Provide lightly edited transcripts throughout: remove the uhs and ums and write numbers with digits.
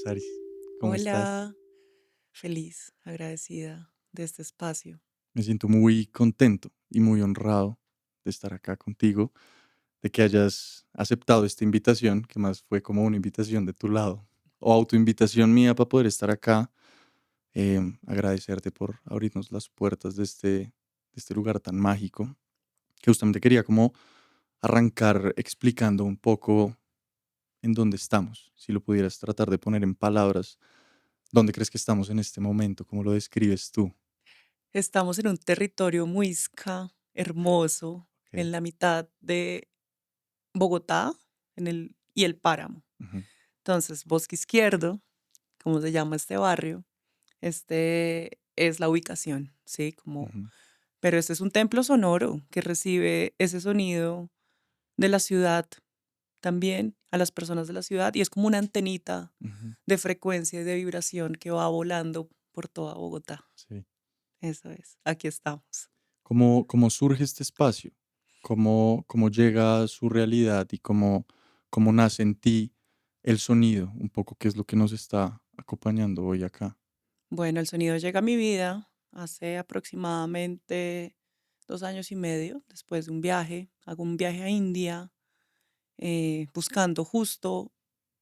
Saris, ¿cómo estás? Hola, feliz, agradecida de este espacio. Me siento muy contento y muy honrado de estar acá contigo, de que hayas aceptado esta invitación, que más fue como una invitación de tu lado, o autoinvitación mía para poder estar acá. Agradecerte por abrirnos las puertas de este lugar tan mágico, que justamente quería como arrancar explicando un poco en dónde estamos. Si lo pudieras tratar de poner en palabras, ¿dónde crees que estamos en este momento? ¿Cómo lo describes tú? Estamos en un territorio muisca, hermoso, Ok. en la mitad de Bogotá y el páramo. Ujú, Entonces, Bosque Izquierdo, como se llama este barrio, este es la ubicación, ¿sí? ujú, Pero este es un templo sonoro que recibe ese sonido de la ciudad también, a las personas de la ciudad, y es como una antenita ujú. de frecuencia y de vibración que va volando por toda Bogotá. Sí. Eso es, aquí estamos. ¿Cómo surge este espacio? ¿Cómo llega a su realidad y cómo nace en ti el sonido? Un poco qué es lo que nos está acompañando hoy acá. Bueno, el sonido llega a mi vida hace aproximadamente 2 años y medio, después de un viaje. Hago un viaje a India buscando justo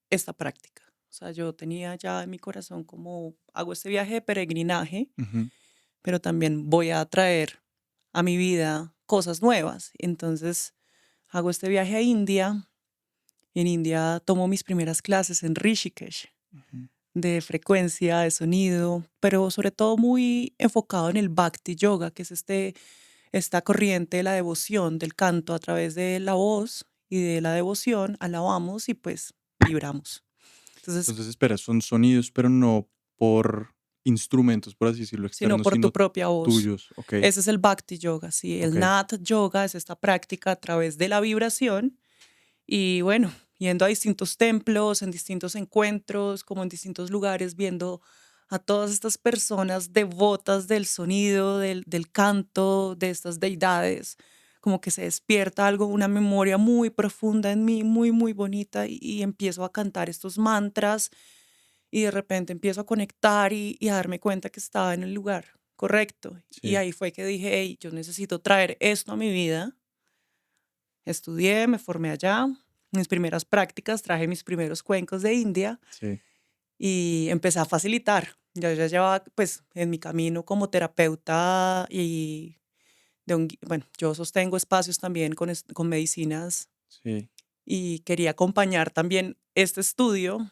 esta práctica. O sea, yo tenía ya en mi corazón como hago este viaje de peregrinaje, Ujú, pero también voy a traer a mi vida cosas nuevas. Entonces, hago este viaje a India. En India tomo mis primeras clases en Rishikesh ujú. de frecuencia, de sonido, pero sobre todo muy enfocado en el Bhakti Yoga, que es esta corriente de la devoción, del canto a través de la voz y de la devoción, alabamos y pues vibramos. Entonces, Entonces, espera, son sonidos, pero no por instrumentos, por así decirlo, sino externos, por tu sino propia voz. tuyos. Ok, Ese es el Bhakti Yoga, sí. ok. El Nat Yoga es esta práctica a través de la vibración y bueno, yendo a distintos templos, en distintos encuentros, como en distintos lugares, viendo a todas estas personas devotas del sonido, del canto, de estas deidades, como que se despierta algo, una memoria muy profunda en mí, muy, muy bonita, y empiezo a cantar estos mantras y de repente empiezo a conectar y a darme cuenta que estaba en el lugar correcto. Y Sí. ahí fue que dije, hey, yo necesito traer esto a mi vida. Estudié, me formé allá. Mis primeras prácticas, traje mis primeros cuencos de India Sí. y empecé a facilitar. Yo ya llevaba, pues, en mi camino como terapeuta y bueno, yo sostengo espacios también con medicinas Sí. y quería acompañar también este estudio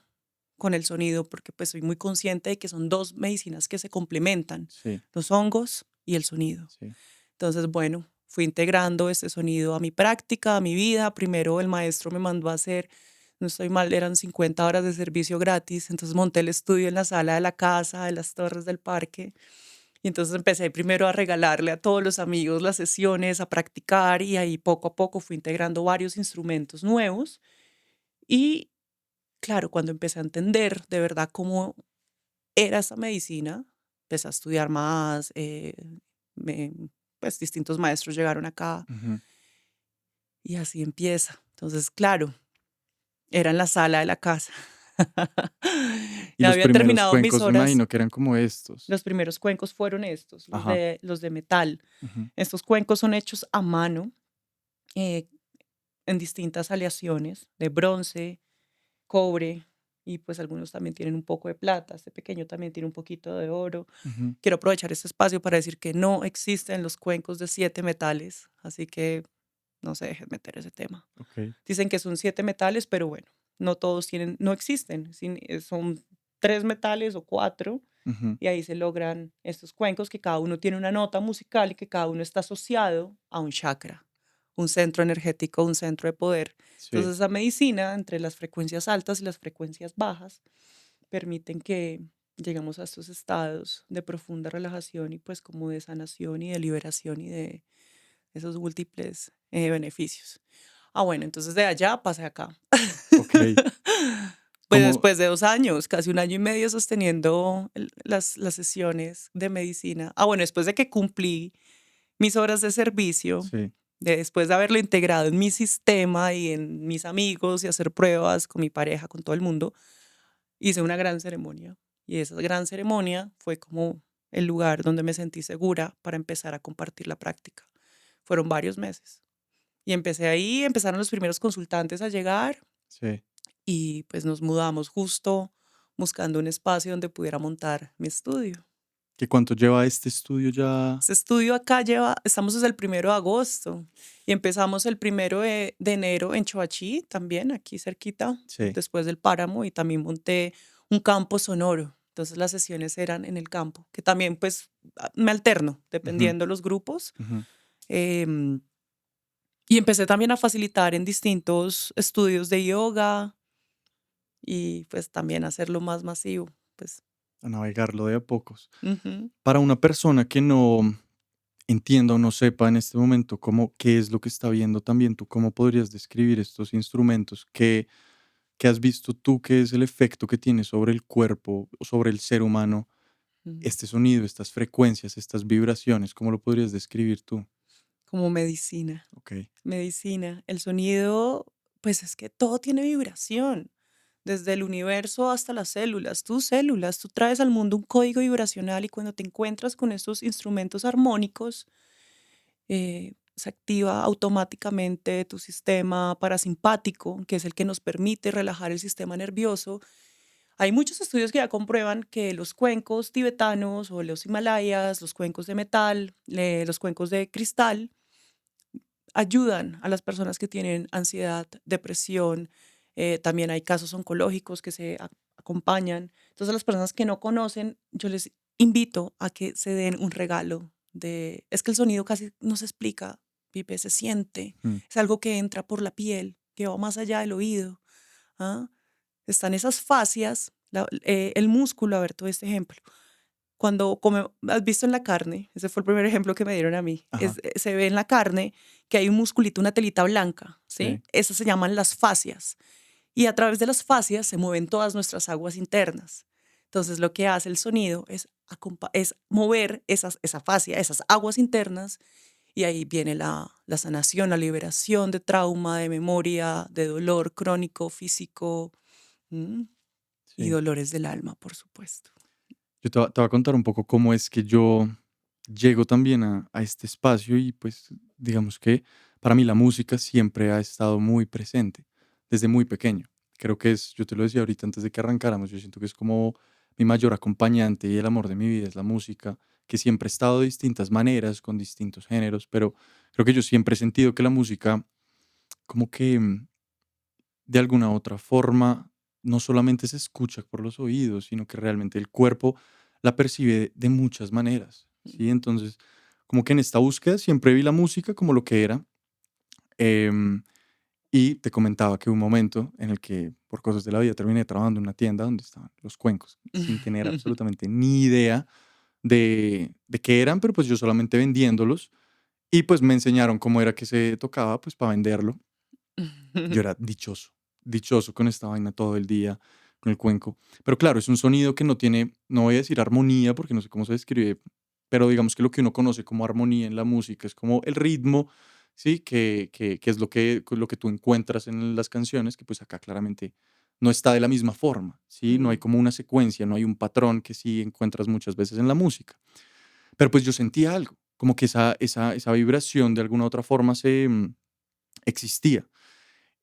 con el sonido porque pues soy muy consciente de que son dos medicinas que se complementan, Sí. los hongos y el sonido. Sí. Entonces, bueno, fui integrando este sonido a mi práctica, a mi vida. Primero el maestro me mandó a hacer, no estoy mal, eran 50 horas de servicio gratis. Entonces monté el estudio en la sala de la casa, de las torres del parque. Y entonces empecé primero a regalarle a todos los amigos las sesiones, a practicar y ahí poco a poco fui integrando varios instrumentos nuevos. Y claro, cuando empecé a entender de verdad cómo era esa medicina, empecé a estudiar más, me pues, distintos maestros llegaron acá Ujú. y así empieza. Entonces, claro, era en la sala de la casa. Y Ya los había primeros terminado mis cuencos, me horas. imagino que eran como estos. Los primeros cuencos fueron estos, Ajá. los de metal. Ujú. Estos cuencos son hechos a mano, eh, en distintas aleaciones de bronce, cobre y, pues, algunos también tienen un poco de plata. Este pequeño también tiene un poquito de oro. Ujú. Quiero aprovechar este espacio para decir que no existen los cuencos de 7 metales, así que no se dejen meter ese tema. Ok. Dicen que son 7 metales, pero bueno, no todos tienen, no existen, son 3 metales o 4 Ujú. y ahí se logran estos cuencos que cada uno tiene una nota musical y que cada uno está asociado a un chakra, un centro energético, un centro de poder. Sí. Entonces, esa medicina entre las frecuencias altas y las frecuencias bajas permiten que lleguemos a estos estados de profunda relajación y pues como de sanación y de liberación y de esos múltiples beneficios. Ah, bueno, entonces de allá pasé acá. Ok. Pues ¿Cómo? después de 2 años, casi 1 año y medio sosteniendo las sesiones de medicina. Ah, bueno, después de que cumplí mis horas de servicio, Sí. después de haberlo integrado en mi sistema y en mis amigos y hacer pruebas con mi pareja, con todo el mundo, hice una gran ceremonia. Y esa gran ceremonia fue como el lugar donde me sentí segura para empezar a compartir la práctica. Fueron varios meses. Y empecé ahí, empezaron los primeros consultantes a llegar Sí. y pues nos mudamos justo buscando un espacio donde pudiera montar mi estudio. ¿Qué cuánto lleva este estudio ya? Este estudio acá lleva, estamos desde el 1 de agosto y empezamos el 1 de enero en Choachí, también aquí cerquita, Sí. después del páramo, y también monté un campo sonoro. Entonces las sesiones eran en el campo, que también pues me alterno Ujú, dependiendo los grupos. ujú. em, y empecé también a facilitar en distintos estudios de yoga y pues también hacerlo más masivo. Pues, A navegarlo de a pocos. ujú. Para una persona que no entienda o no sepa en este momento cómo qué es lo que está viendo también, ¿tú cómo podrías describir estos instrumentos? ¿Qué has visto tú? ¿Qué es el efecto que tiene sobre el cuerpo, sobre el ser humano, Mm, este sonido, estas frecuencias, estas vibraciones? ¿Cómo lo podrías describir tú? como medicina. Ok. Medicina. El sonido, pues es que todo tiene vibración, desde el universo hasta las células. Tus células, tú traes al mundo un código vibracional y cuando te encuentras con estos instrumentos armónicos, se activa automáticamente tu sistema parasimpático, que es el que nos permite relajar el sistema nervioso. Hay muchos estudios que ya comprueban que los cuencos tibetanos o los Himalayas, los cuencos de metal, los cuencos de cristal, ayudan a las personas que tienen ansiedad, depresión. También hay casos oncológicos que se acompañan. Entonces, a las personas que no conocen, yo les invito a que se den un regalo de... Es que el sonido casi no se explica, Pipe, se siente. Mm, Es algo que entra por la piel, que va más allá del oído. ¿Ah? Están esas fascias, el músculo, a ver, todo este ejemplo. Cuando has visto en la carne, ese fue el primer ejemplo que me dieron a mí, ajá. se ve en la carne que hay un musculito, una telita blanca, ¿sí? Sí. Esas se llaman las fascias. Y a través de las fascias se mueven todas nuestras aguas internas. Entonces, lo que hace el sonido es, es mover esa fascia, esas aguas internas, y ahí viene la sanación, la liberación de trauma, de memoria, de dolor crónico, físico, ¿m? Y Sí. dolores del alma, por supuesto. Yo te voy a contar un poco cómo es que yo llego también a este espacio y pues digamos que para mí la música siempre ha estado muy presente desde muy pequeño. Creo que es, yo te lo decía ahorita antes de que arrancáramos, yo siento que es como mi mayor acompañante y el amor de mi vida es la música, que siempre ha estado de distintas maneras, con distintos géneros, pero creo que yo siempre he sentido que la música como que de alguna otra forma no solamente se escucha por los oídos, sino que realmente el cuerpo la percibe de muchas maneras, ¿sí? Entonces, como que en esta búsqueda siempre vi la música como lo que era, em, y te comentaba que hubo un momento en el que, por cosas de la vida, terminé trabajando en una tienda donde estaban los cuencos, sin tener absolutamente ni idea de qué eran, pero pues yo solamente vendiéndolos, y pues me enseñaron cómo era que se tocaba, pues para venderlo. Yo era dichoso, dichoso con esta vaina todo el día, con el cuenco. Pero claro, es un sonido que no tiene, no voy a decir armonía porque no sé cómo se describe, pero digamos que lo que uno conoce como armonía en la música es como el ritmo, ¿sí? Que es lo que tú encuentras en las canciones, que pues acá claramente no está de la misma forma, ¿sí? No hay Mm, como una secuencia, no hay un patrón que sí encuentras muchas veces en la música. Pero pues yo sentía algo, como que esa vibración de alguna otra forma existía.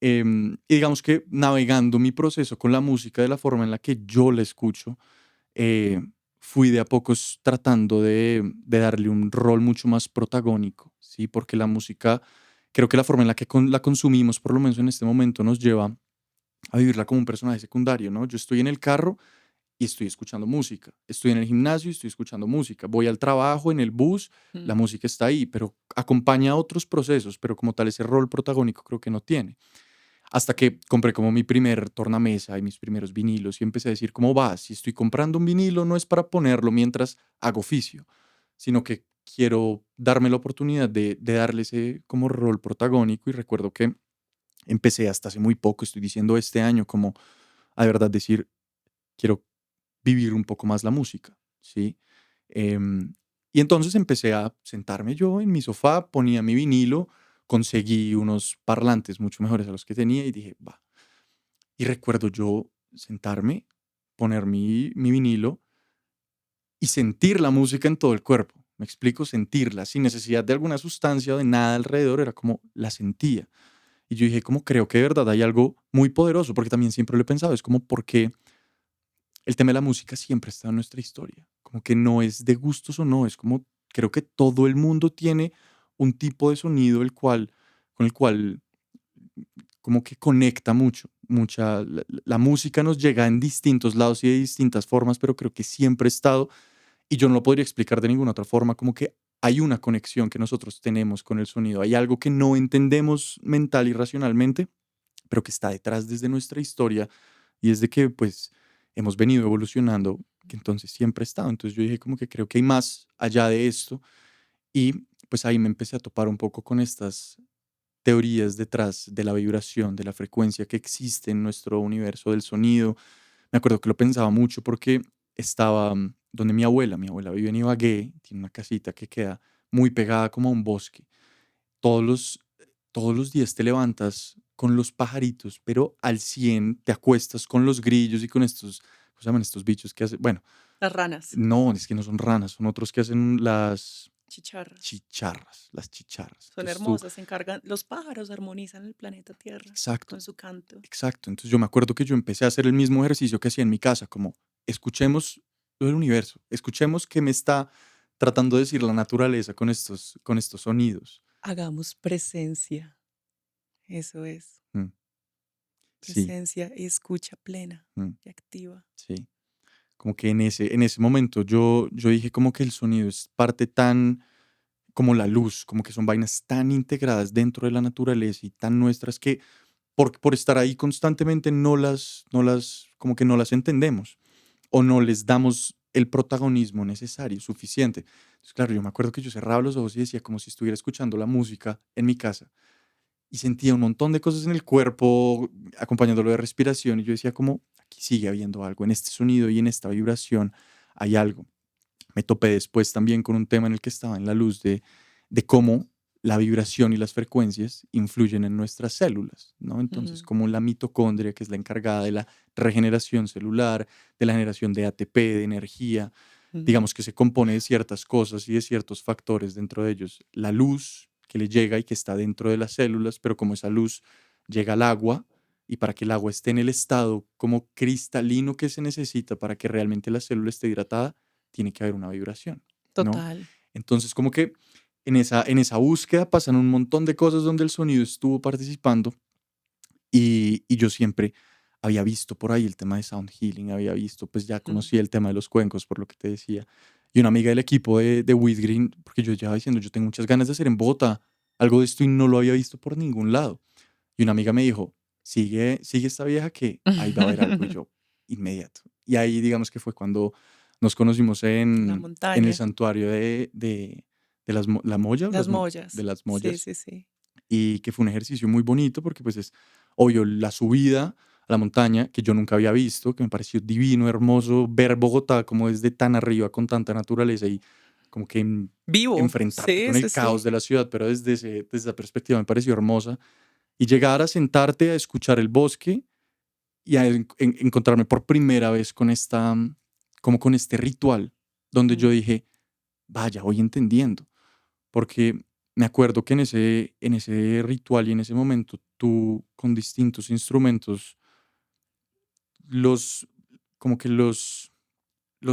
Y digamos que navegando mi proceso con la música de la forma en la que yo la escucho, eh, fui de a pocos tratando de darle un rol mucho más protagónico, ¿sí? Porque la música, creo que la forma en la que la consumimos, por lo menos en este momento, nos lleva a vivirla como un personaje secundario, ¿no? Yo estoy en el carro y estoy escuchando música, estoy en el gimnasio y estoy escuchando música, voy al trabajo, en el bus, la mm. música está ahí, pero acompaña a otros procesos, pero como tal ese rol protagónico creo que no tiene. Hasta que compré como mi primer tornamesa y mis primeros vinilos y empecé a decir, ¿cómo va? Si estoy comprando un vinilo no es para ponerlo mientras hago oficio, sino que quiero darme la oportunidad de darle ese como rol protagónico y recuerdo que empecé hasta hace muy poco, estoy diciendo este año, como a de verdad decir, quiero vivir un poco más la música, ¿sí? Em, y entonces empecé a sentarme yo en mi sofá, ponía mi vinilo, conseguí unos parlantes mucho mejores a los que tenía y dije, va. Y recuerdo yo sentarme, poner mi vinilo y sentir la música en todo el cuerpo. Me explico, sentirla, sin necesidad de alguna sustancia o de nada alrededor, era como la sentía. Y yo dije, como creo que de verdad hay algo muy poderoso, porque también siempre lo he pensado, es como porque el tema de la música siempre está en nuestra historia, como que no es de gustos o no, es como creo que todo el mundo tiene un tipo de sonido con el cual como que conecta mucho, la música nos llega en distintos lados y de distintas formas, pero creo que siempre ha estado y yo no lo podría explicar de ninguna otra forma, como que hay una conexión que nosotros tenemos con el sonido, hay algo que no entendemos mental y racionalmente, pero que está detrás desde nuestra historia y desde que pues hemos venido evolucionando, que entonces siempre ha estado. Entonces yo dije como que creo que hay más allá de esto y pues ahí me empecé a topar un poco con estas teorías detrás de la vibración, de la frecuencia que existe en nuestro universo del sonido. Me acuerdo que lo pensaba mucho porque estaba donde mi abuela vive en Ibagué, tiene una casita que queda muy pegada como a un bosque. Todos los, todos los días te levantas con los pajaritos, pero al 100 te acuestas con los grillos y con estos, ¿cómo se llaman estos bichos que hacen? Bueno, Las ranas, no, es que no son ranas, son otros que hacen las chicharras. chicharras, las chicharras. Son Entonces tú, hermosas, se encargan, los pájaros armonizan el planeta Tierra exacto, con su canto. exacto. Entonces yo me acuerdo que yo empecé a hacer el mismo ejercicio que hacía en mi casa, como escuchemos lo del universo, escuchemos qué me está tratando de decir la naturaleza con estos sonidos. Hagamos presencia, eso es, Mm, sí, presencia y escucha plena mm, y activa. sí. Como que en ese momento yo dije como que el sonido es parte tan como la luz, como que son vainas tan integradas dentro de la naturaleza y tan nuestras que por estar ahí constantemente como que no las entendemos o no les damos el protagonismo necesario, suficiente. Entonces, claro, yo me acuerdo que yo cerraba los ojos y decía como si estuviera escuchando la música en mi casa y sentía un montón de cosas en el cuerpo, acompañándolo de respiración, y yo decía como, aquí sigue habiendo algo, en este sonido y en esta vibración hay algo. Me topé después también con un tema en el que estaba en la luz de cómo la vibración y las frecuencias influyen en nuestras células, ¿no? Entonces, Ujú, como la mitocondria, que es la encargada de la regeneración celular, de la generación de ATP, de energía, ujú, digamos que se compone de ciertas cosas y de ciertos factores dentro de ellos. La luz que le llega y que está dentro de las células, pero como esa luz llega al agua y para que el agua esté en el estado como cristalino que se necesita para que realmente la célula esté hidratada, tiene que haber una vibración, ¿no? total. Entonces, como que en esa búsqueda pasan un montón de cosas donde el sonido estuvo participando y yo siempre había visto por ahí el tema de sound healing, había visto, pues ya Mm. conocía el tema de los cuencos, por lo que te decía. Y una amiga del equipo de Whitgreen, porque yo llevaba diciendo, yo tengo muchas ganas de hacer en Bogotá algo de esto y no lo había visto por ningún lado. Y una amiga me dijo, sigue esta vieja que ahí va a haber algo. Y yo, inmediato. Y ahí digamos que fue cuando nos conocimos En la en el montaña, santuario de la Moya, las de mollas. las Sí, Mollas, sí, sí. y que fue un ejercicio muy bonito porque pues es obvio la subida a la montaña que yo nunca había visto, que me pareció divino, hermoso ver Bogotá como desde tan arriba con tanta naturaleza y como que Vivo. enfrentarte Sí, con el sí, caos sí. de la ciudad, pero desde esa perspectiva me pareció hermosa y llegar a sentarte a escuchar el bosque y a encontrarme por primera vez con como con este ritual donde yo Mm, dije, vaya, voy entendiendo, porque me acuerdo que en ese ritual y en ese momento tú con distintos instrumentos los, como que los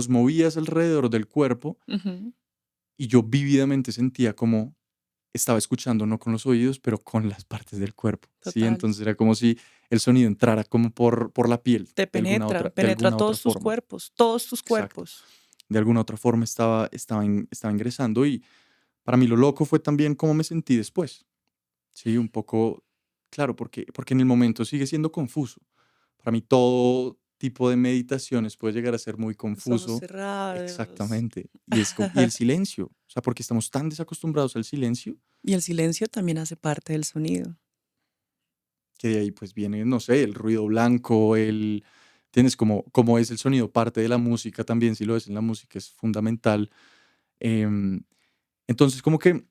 movías alrededor del cuerpo ujú, y yo vívidamente sentía como estaba escuchando no con los oídos, pero con las partes del cuerpo, ¿sí? total. Entonces era como si el sonido entrara como por la piel, Te penetra, de penetra alguna otra forma. todos tus Exacto. cuerpos. De alguna otra forma estaba ingresando y para mí lo loco fue también cómo me sentí después. Sí, un poco, claro, porque en el momento sigue siendo confuso. Para mí todo tipo de meditaciones puede llegar a ser muy Los ojos confuso. cerrados. Exactamente. Y el silencio, o sea, porque estamos tan desacostumbrados al silencio Y el silencio también hace parte del sonido. que de ahí pues viene, no sé, el ruido blanco, tienes como es el sonido parte de la música también, si lo es en la música es fundamental. Em, entonces como que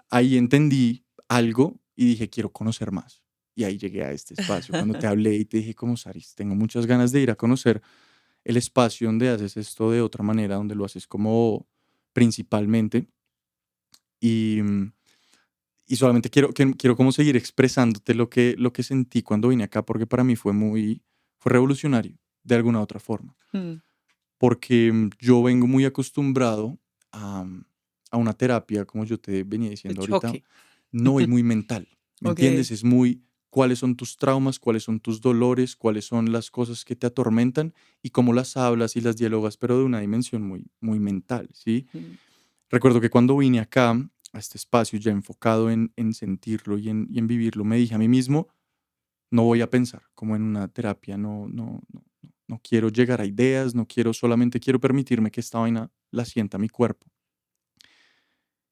ahí entendí algo y dije, quiero conocer más. Y ahí llegué a este espacio. Cuando te hablé y te dije, como Saris, tengo muchas ganas de ir a conocer. el espacio donde haces esto de otra manera, donde lo haces como principalmente. Y, y solamente quiero como seguir expresándote lo que sentí cuando vine acá, porque para mí fue revolucionario de alguna otra forma. Mm. Porque yo vengo muy acostumbrado a, a una terapia, como yo te venía De diciendo ahorita, choque. no es muy mental, ¿me Ok. entiendes? Es muy cuáles son tus traumas, cuáles son tus dolores, cuáles son las cosas que te atormentan y cómo las hablas y las dialogas, pero de una dimensión muy mental, ¿sí? Mm. Recuerdo que cuando vine acá, a este espacio ya enfocado en sentirlo y en vivirlo, me dije a mí mismo, no voy a pensar como en una terapia, no quiero llegar a ideas, no quiero, solamente quiero permitirme que esta vaina la sienta mi cuerpo.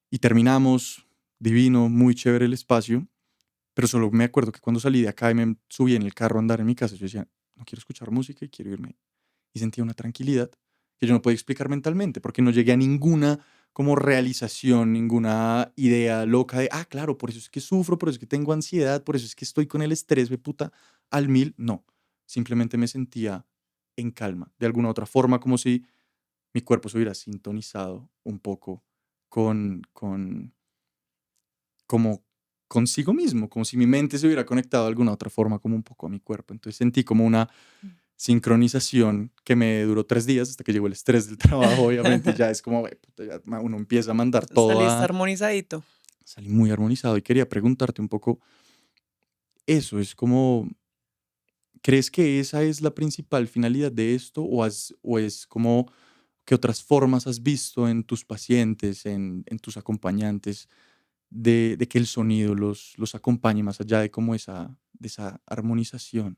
Y terminamos, divino, muy chévere el espacio, pero solo me acuerdo que cuando salí de acá y me subí en el carro a andar en mi casa, yo decía, no quiero escuchar música y quiero irme. Y sentía una tranquilidad que yo no podía explicar mentalmente, porque no llegué a ninguna como realización, ninguna idea loca de, ah, claro, por eso es que sufro, por eso es que tengo ansiedad, por eso es que estoy con el estrés, de puta, al mil. No, simplemente me sentía en calma, de alguna otra forma, como si mi cuerpo se hubiera sintonizado un poco con como consigo mismo, como si mi mente se hubiera conectado de alguna otra forma, como un poco a mi cuerpo. Entonces sentí como una sincronización que me duró 3 días hasta que llegó el estrés del trabajo, obviamente, y ya es como, "Güey, puta, ya uno empieza a mandar todo Saliste a... armonizadito. Salí muy armonizado y quería preguntarte un poco eso, es como, ¿crees que esa es la principal finalidad de esto o es como que otras formas has visto en tus pacientes, en tus acompañantes, de que el sonido los acompañe más allá de como de esa armonización?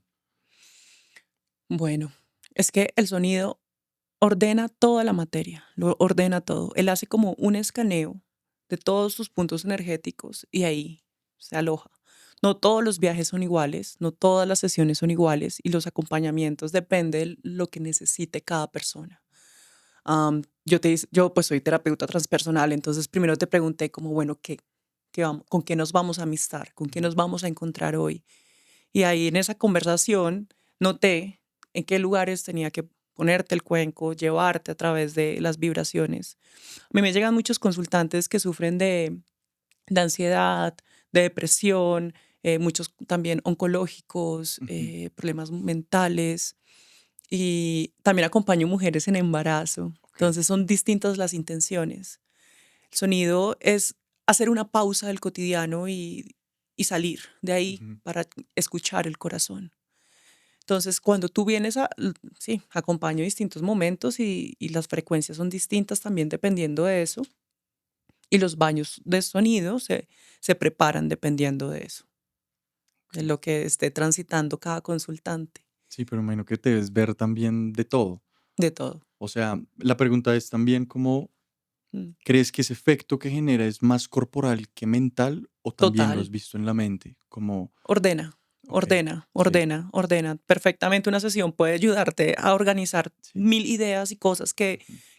Bueno, es que el sonido ordena toda la materia, lo ordena todo. Él hace como un escaneo de todos tus puntos energéticos y ahí se aloja. No todos los viajes son iguales, no todas las sesiones son iguales y los acompañamientos depende de lo que necesite cada persona. Yo pues soy terapeuta transpersonal, entonces primero te pregunté como, bueno, ¿con qué nos vamos a amistar? ¿Con qué Ujú. nos vamos a encontrar hoy? Y ahí en esa conversación noté en qué lugares tenía que ponerte el cuenco, llevarte a través de las vibraciones. A mí me llegan muchos consultantes que sufren de ansiedad, de depresión, muchos también oncológicos, Ujú. problemas mentales y también acompaño mujeres en embarazo. Ok. Entonces son distintas las intenciones. El sonido es hacer una pausa del cotidiano y salir de ahí Ujú. para escuchar el corazón. Entonces, cuando tú vienes sí, acompaño distintos momentos y las frecuencias son distintas también dependiendo de eso. Y los baños de sonido se preparan dependiendo de eso, de Ok. lo que esté transitando cada consultante, Sí, pero imagino que te debes ver también de todo. de todo. O sea, la pregunta es también como, Mm. ¿crees que ese efecto que genera es más corporal que mental o también lo has Total. visto en la mente? Como, Ordena, ok, ordena, sí, ordena, ordena. Perfectamente una sesión puede ayudarte a organizar sí. 1000 ideas y cosas Ujú.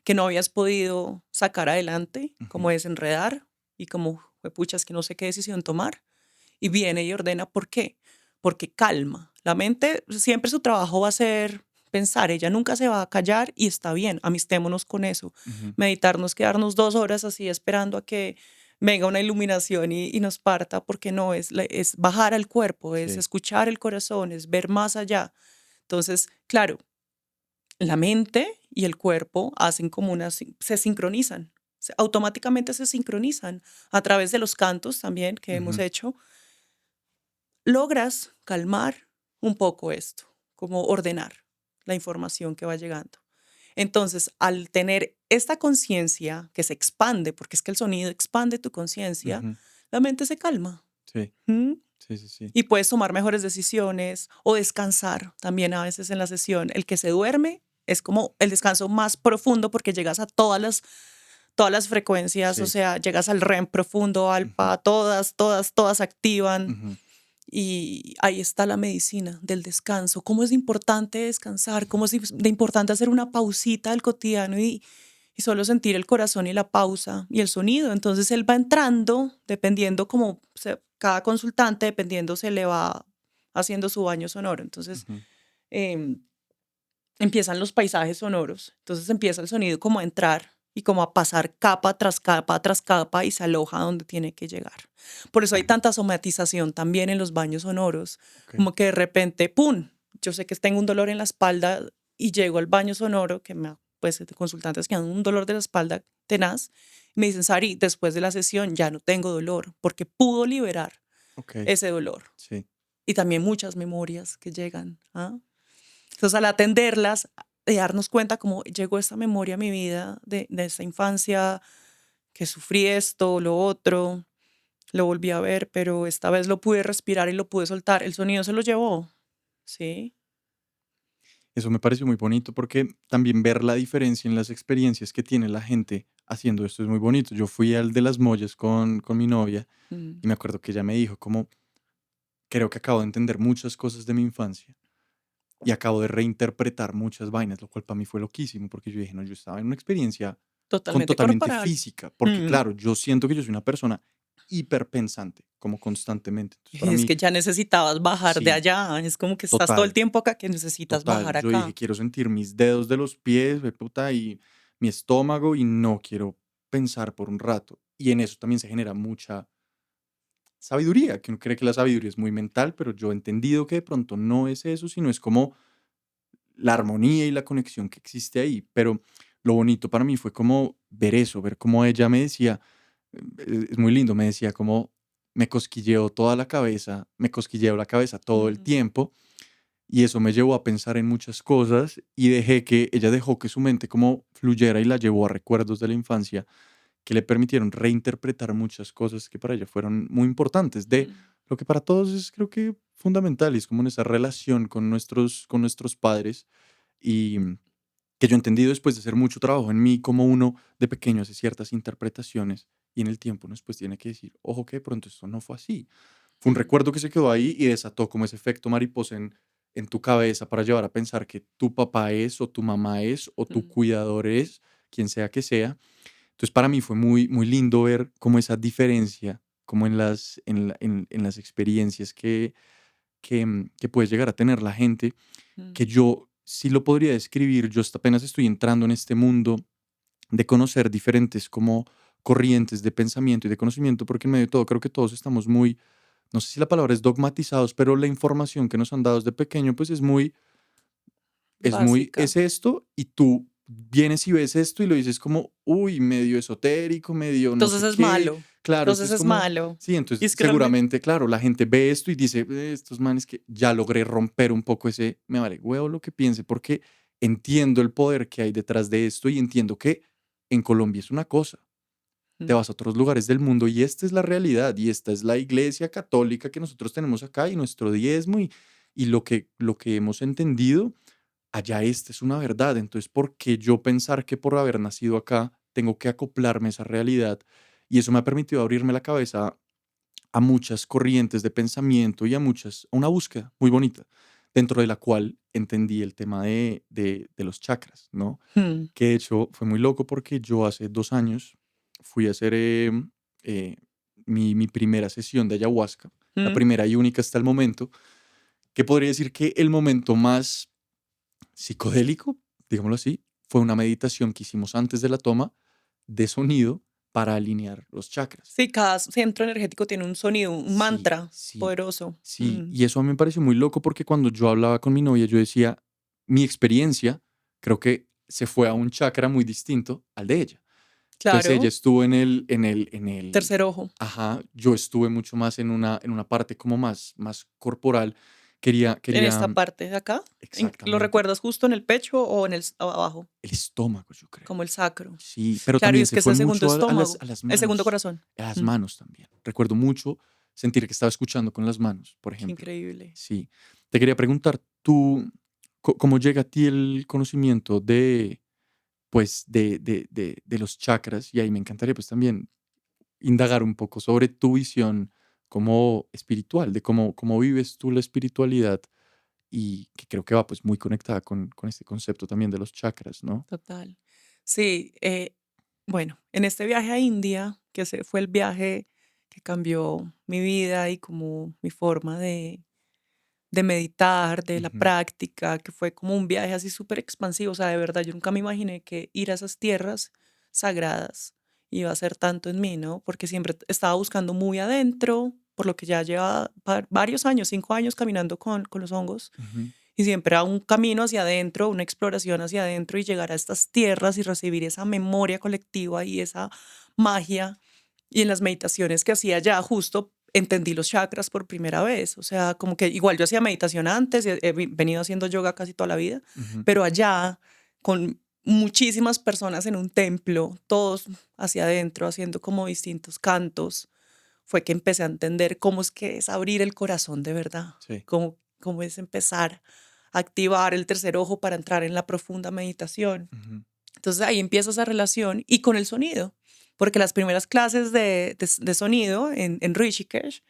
que no habías podido sacar adelante, como Ujú. desenredar y como, puchas, que no sé qué decisión tomar. Y viene y ordena, ¿por qué? Porque calma. La mente siempre su trabajo va a ser pensar, ella nunca se va a callar y está bien, amistémonos con eso. Ujú. Meditarnos, quedarnos 2 horas así esperando a que venga una iluminación y nos parta, porque no, es bajar al cuerpo, es Sí. escuchar el corazón, es ver más allá. Entonces, claro, la mente y el cuerpo hacen como se sincronizan, automáticamente se sincronizan a través de los cantos también que hemos Ujú. hecho. Logras calmar un poco esto, como ordenar la información que va llegando. Entonces, al tener esta conciencia que se expande, porque es que el sonido expande tu conciencia, Ujú. la mente se calma. Sí, ¿M? sí, sí, sí. Y puedes tomar mejores decisiones o descansar también a veces en la sesión. El que se duerme es como el descanso más profundo porque llegas a todas las frecuencias, o Sí. sea, llegas al REM profundo, Ujú. alfa, todas activan. Ujú. Y ahí está la medicina del descanso. Cómo es importante descansar, cómo es de importante hacer una pausita del cotidiano y solo sentir el corazón y la pausa y el sonido. Entonces él va entrando, dependiendo como cada consultante, dependiendo se le va haciendo su baño sonoro. Entonces, Ujú. em, empiezan los paisajes sonoros. Entonces empieza el sonido como a entrar y como a pasar capa tras capa tras capa y se aloja donde tiene que llegar. Por eso hay tanta somatización también en los baños sonoros, Ok. como que de repente, ¡pum! Yo sé que tengo un dolor en la espalda y llego al baño sonoro, pues consultantes que dan un dolor de la espalda tenaz, y me dicen, Sari, después de la sesión ya no tengo dolor, porque pudo liberar Ok. ese dolor. Sí. Y también muchas memorias que llegan. ¿Ah? Entonces, al atenderlas, de darnos cuenta cómo llegó esta memoria a mi vida de esta infancia, que sufrí esto, lo otro, lo volví a ver, pero esta vez lo pude respirar y lo pude soltar. El sonido se lo llevó, ¿sí? Eso me pareció muy bonito porque también ver la diferencia en las experiencias que tiene la gente haciendo esto es muy bonito. Yo fui al de las mollas con mi novia Mm, y me acuerdo que ella me dijo como, creo que acabo de entender muchas cosas de mi infancia y acabo de reinterpretar muchas vainas, lo cual para mí fue loquísimo porque yo dije, no, yo estaba en una experiencia totalmente totalmente corporal. física, porque Mm. claro, yo siento que yo soy una persona hiperpensante, como constantemente. Entonces, Y para es mí, que ya necesitabas bajar de sí, allá. Es como que estás todo el total. tiempo acá que necesitas Total, bajar yo dije, acá. quiero sentir mis dedos de los pies, puta, y mi estómago y no quiero pensar por un rato. Y en eso también se genera mucha sabiduría, que uno cree que la sabiduría es muy mental, pero yo he entendido que de pronto no es eso, sino es como la armonía y la conexión que existe ahí. Pero lo bonito para mí fue como ver eso, ver cómo ella me decía, es muy lindo, me decía como me cosquilleo toda la cabeza, me cosquilleo la cabeza todo el Mm, tiempo y eso me llevó a pensar en muchas cosas y ella dejó que su mente como fluyera y la llevó a recuerdos de la infancia que le permitieron reinterpretar muchas cosas que para ella fueron muy importantes, de mm, lo que para todos es creo que fundamental, y es como en esa relación con nuestros padres y que yo he entendido después de hacer mucho trabajo en mí, como uno de pequeño hace ciertas interpretaciones y en el tiempo uno después tiene que decir, ojo que de pronto esto no fue así. Fue un mm, recuerdo que se quedó ahí y desató como ese efecto mariposa en tu cabeza para llevar a pensar que tu papá es o tu mamá es o tu mm, cuidador es, quien sea que sea. Entonces para mí fue muy, muy lindo ver como esa diferencia, como en las experiencias que puede llegar a tener la gente que mm. yo sí lo podría describir, yo hasta apenas estoy entrando en este mundo de conocer diferentes como corrientes de pensamiento y de conocimiento, porque en medio de todo creo que todos estamos muy, no sé si la palabra es dogmatizados, pero la información que nos han dado desde pequeño pues Básica. es esto y tú vienes y ves esto y lo dices como, uy, medio esotérico, medio no Entonces sé es qué, malo. claro, esto Entonces es es como, malo. sí, Y entonces es que realmente, seguramente, claro, la gente ve esto y dice, estos manes que ya logré romper un poco ese, me vale huevo lo que piense, porque entiendo el poder que hay detrás de esto y entiendo que en Colombia es una cosa, te mm, vas a otros lugares del mundo y esta es la realidad y esta es la iglesia católica que nosotros tenemos acá y nuestro diezmo y lo que hemos entendido allá esta es una verdad. Entonces, ¿por qué yo pensar que por haber nacido acá tengo que acoplarme a esa realidad? Y eso me ha permitido abrirme la cabeza a muchas corrientes de pensamiento y a una búsqueda muy bonita, dentro de la cual entendí el tema de los chakras, ¿no? mm, Que de hecho fue muy loco porque yo hace 2 años fui a hacer eh, mi primera sesión de ayahuasca, la mm. primera y única hasta el momento, que podría decir que el momento más psicodélico, digámoslo así, fue una meditación que hicimos antes de la toma de sonido para alinear los chakras. Sí, cada centro energético tiene un sonido, un Sí, mantra sí, poderoso. sí. Mm, Y eso a mí me pareció muy loco porque cuando yo hablaba con mi novia, yo decía, mi experiencia creo que se fue a un chakra muy distinto al de ella. Entonces ella claro, estuvo tercer ojo, ajá, yo estuve mucho más en una parte como más corporal. en esta Quería, parte de acá. ¿Lo exactamente, recuerdas justo en el pecho o en abajo, el estómago, yo creo. como el sacro? Sí, pero Claro, y también es se que es fue el segundo mucho estómago, a las el segundo manos, corazón. a las Mm, manos también. Recuerdo mucho sentir que estaba escuchando con las manos, por qué ejemplo. increíble. Sí. Te quería preguntar, tú, ¿cómo llega a ti el conocimiento de, pues, de los chakras? Y ahí me encantaría, pues, también indagar un poco sobre tu visión como espiritual, de cómo vives tú la espiritualidad y que creo que va, pues, muy conectada con este concepto también de los chakras, ¿no? Total. Sí, bueno, en este viaje a India, que ese fue el viaje que cambió mi vida y como mi forma de de meditar, de la Ujú, práctica, que fue como un viaje así súper expansivo. O sea, de verdad, yo nunca me imaginé que ir a esas tierras sagradas iba a ser tanto en mí, ¿no? Porque siempre estaba buscando muy adentro, por lo que ya lleva varios años, 5 años caminando con los hongos. ujú, Y siempre a un camino hacia adentro, una exploración hacia adentro y llegar a estas tierras y recibir esa memoria colectiva y esa magia. Y en las meditaciones que hacía ya justo entendí los chakras por primera vez. O sea, como que igual yo hacía meditación antes, y venido haciendo yoga casi toda la vida, ujú. pero allá con muchísimas personas en un templo, todos hacia adentro, haciendo como distintos cantos, fue que empecé a entender cómo es que es abrir el corazón de verdad, Sí. cómo es empezar a activar el tercer ojo para entrar en la profunda meditación. Ujú. Entonces ahí empieza esa relación y con el sonido, porque las primeras clases de sonido en Rishikesh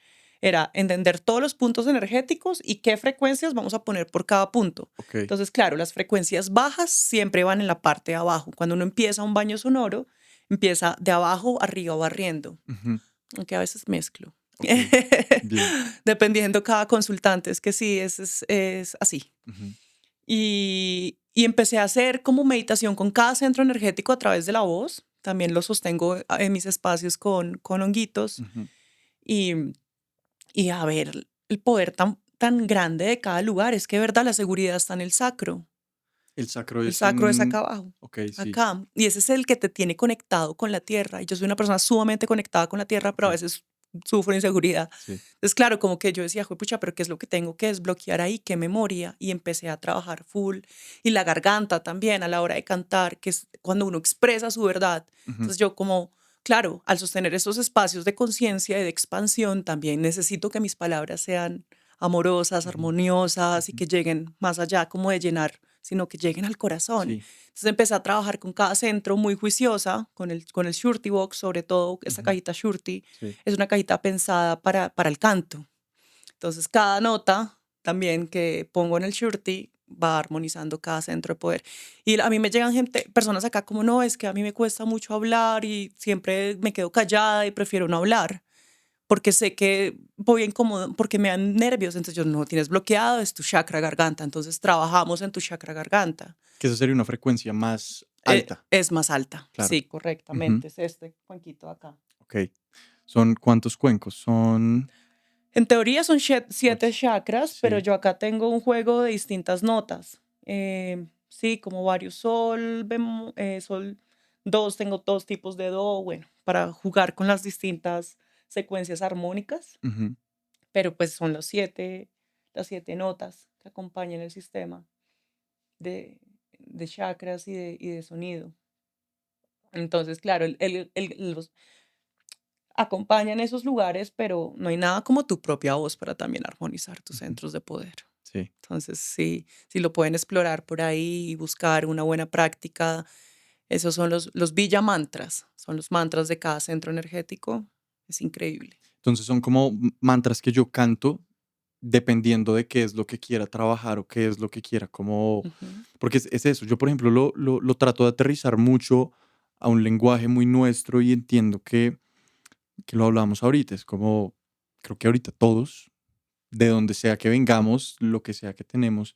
era entender todos los puntos energéticos y qué frecuencias vamos a poner por cada punto. Ok. Entonces, claro, las frecuencias bajas siempre van en la parte de abajo. Cuando uno empieza un baño sonoro, empieza de abajo arriba barriendo, Ujú. aunque a veces mezclo. Ok. Bien. Dependiendo cada consultante, es que sí, es así. Ujú, Y empecé a hacer como meditación con cada centro energético a través de la voz. También lo sostengo en mis espacios con honguitos. ujú. Y, y a ver el poder tan grande de cada lugar. Es que, de verdad, la seguridad está en el sacro. El sacro El es sacro es acá en... abajo, Ok, sí. acá. Y ese es el que te tiene conectado con la tierra. Y yo soy una persona sumamente conectada con la tierra, pero Ok, a veces sufro inseguridad. sí. Entonces, claro, como que yo decía, pucha, pero ¿qué es lo que tengo que desbloquear ahí? ¿Qué memoria? Y empecé a trabajar full. Y la garganta también a la hora de cantar, que es cuando uno expresa su verdad. Ujú, Entonces yo como, claro, al sostener esos espacios de conciencia y de expansión, también necesito que mis palabras sean amorosas, ujú, armoniosas y ujú. que lleguen más allá como de llenar, sino que lleguen al corazón. Sí. Entonces empecé a trabajar con cada centro muy juiciosa, con el Shurti Box, sobre todo esta Ujú, cajita Shurti. sí. Es una cajita pensada para el canto. Entonces cada nota también que pongo en el Shurti va armonizando cada centro de poder. Y a mí me llegan personas acá como, no, es que a mí me cuesta mucho hablar y siempre me quedo callada y prefiero no hablar porque sé que voy a incomodar, porque me dan nervios. Entonces yo, no, tienes bloqueado, es tu chakra garganta. Entonces trabajamos en tu chakra garganta. Que esa sería una frecuencia más alta. Es más alta. Claro. Sí, Ujú, correctamente. Es este cuenquito de acá. ok. ¿Son cuántos cuencos? Son... En teoría son siete Ocho. chakras, pero Sí. yo acá tengo un juego de distintas notas. Sí, como varios sol, sol 2, tengo dos tipos de do, bueno, para jugar con las distintas secuencias armónicas, Ujú. pero pues son las siete notas que acompañan el sistema de, de chakras y de sonido. Entonces, claro, los acompañan esos lugares, pero no hay nada como tu propia voz para también armonizar tus Ujú. centros de poder. Sí. Entonces, sí, si lo pueden explorar por ahí y buscar una buena práctica, esos son los Villa Mantras, son los mantras de cada centro energético. Es increíble. Entonces son como mantras que yo canto dependiendo de qué es lo que quiera trabajar o qué es lo que quiera como... Ujú, Porque es eso. Yo, por ejemplo, lo trato de aterrizar mucho a un lenguaje muy nuestro y entiendo que lo hablamos ahorita. Es como, creo que ahorita todos, de donde sea que vengamos, lo que sea que tenemos,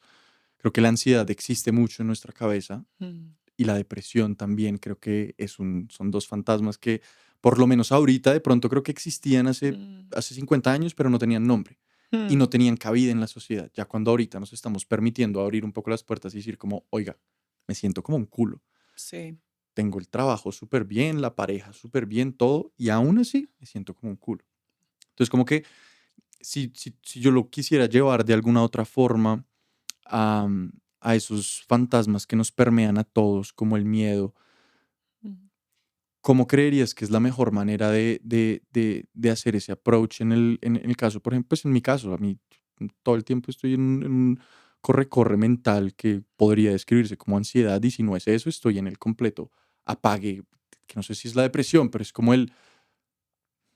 creo que la ansiedad existe mucho en nuestra cabeza mm, y la depresión también. Creo que son dos fantasmas que, por lo menos ahorita, de pronto creo que existían mm, hace 50 años, pero no tenían nombre y mm. no tenían cabida en la sociedad. Ya cuando ahorita nos estamos permitiendo abrir un poco las puertas y decir como, oiga, me siento como un culo. Sí. Tengo el trabajo súper bien, la pareja súper bien, todo, y aún así me siento como un culo. Entonces, como que si yo lo quisiera llevar de alguna otra forma a, a esos fantasmas que nos permean a todos, como el miedo, Mm, ¿cómo creerías que es la mejor manera de hacer ese approach en el caso? Por ejemplo, pues en mi caso, a mí todo el tiempo estoy en un corre-corre mental que podría describirse como ansiedad y si no es eso, estoy en el completo apague, que no sé si es la depresión, pero es como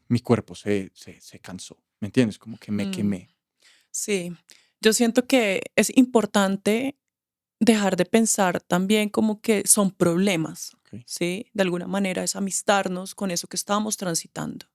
mi cuerpo se cansó, ¿me entiendes? Como que me mm. quemé. Sí. Yo siento que es importante dejar de pensar también como que son problemas, Ok. ¿sí? De alguna manera es amistarnos con eso que estamos transitando.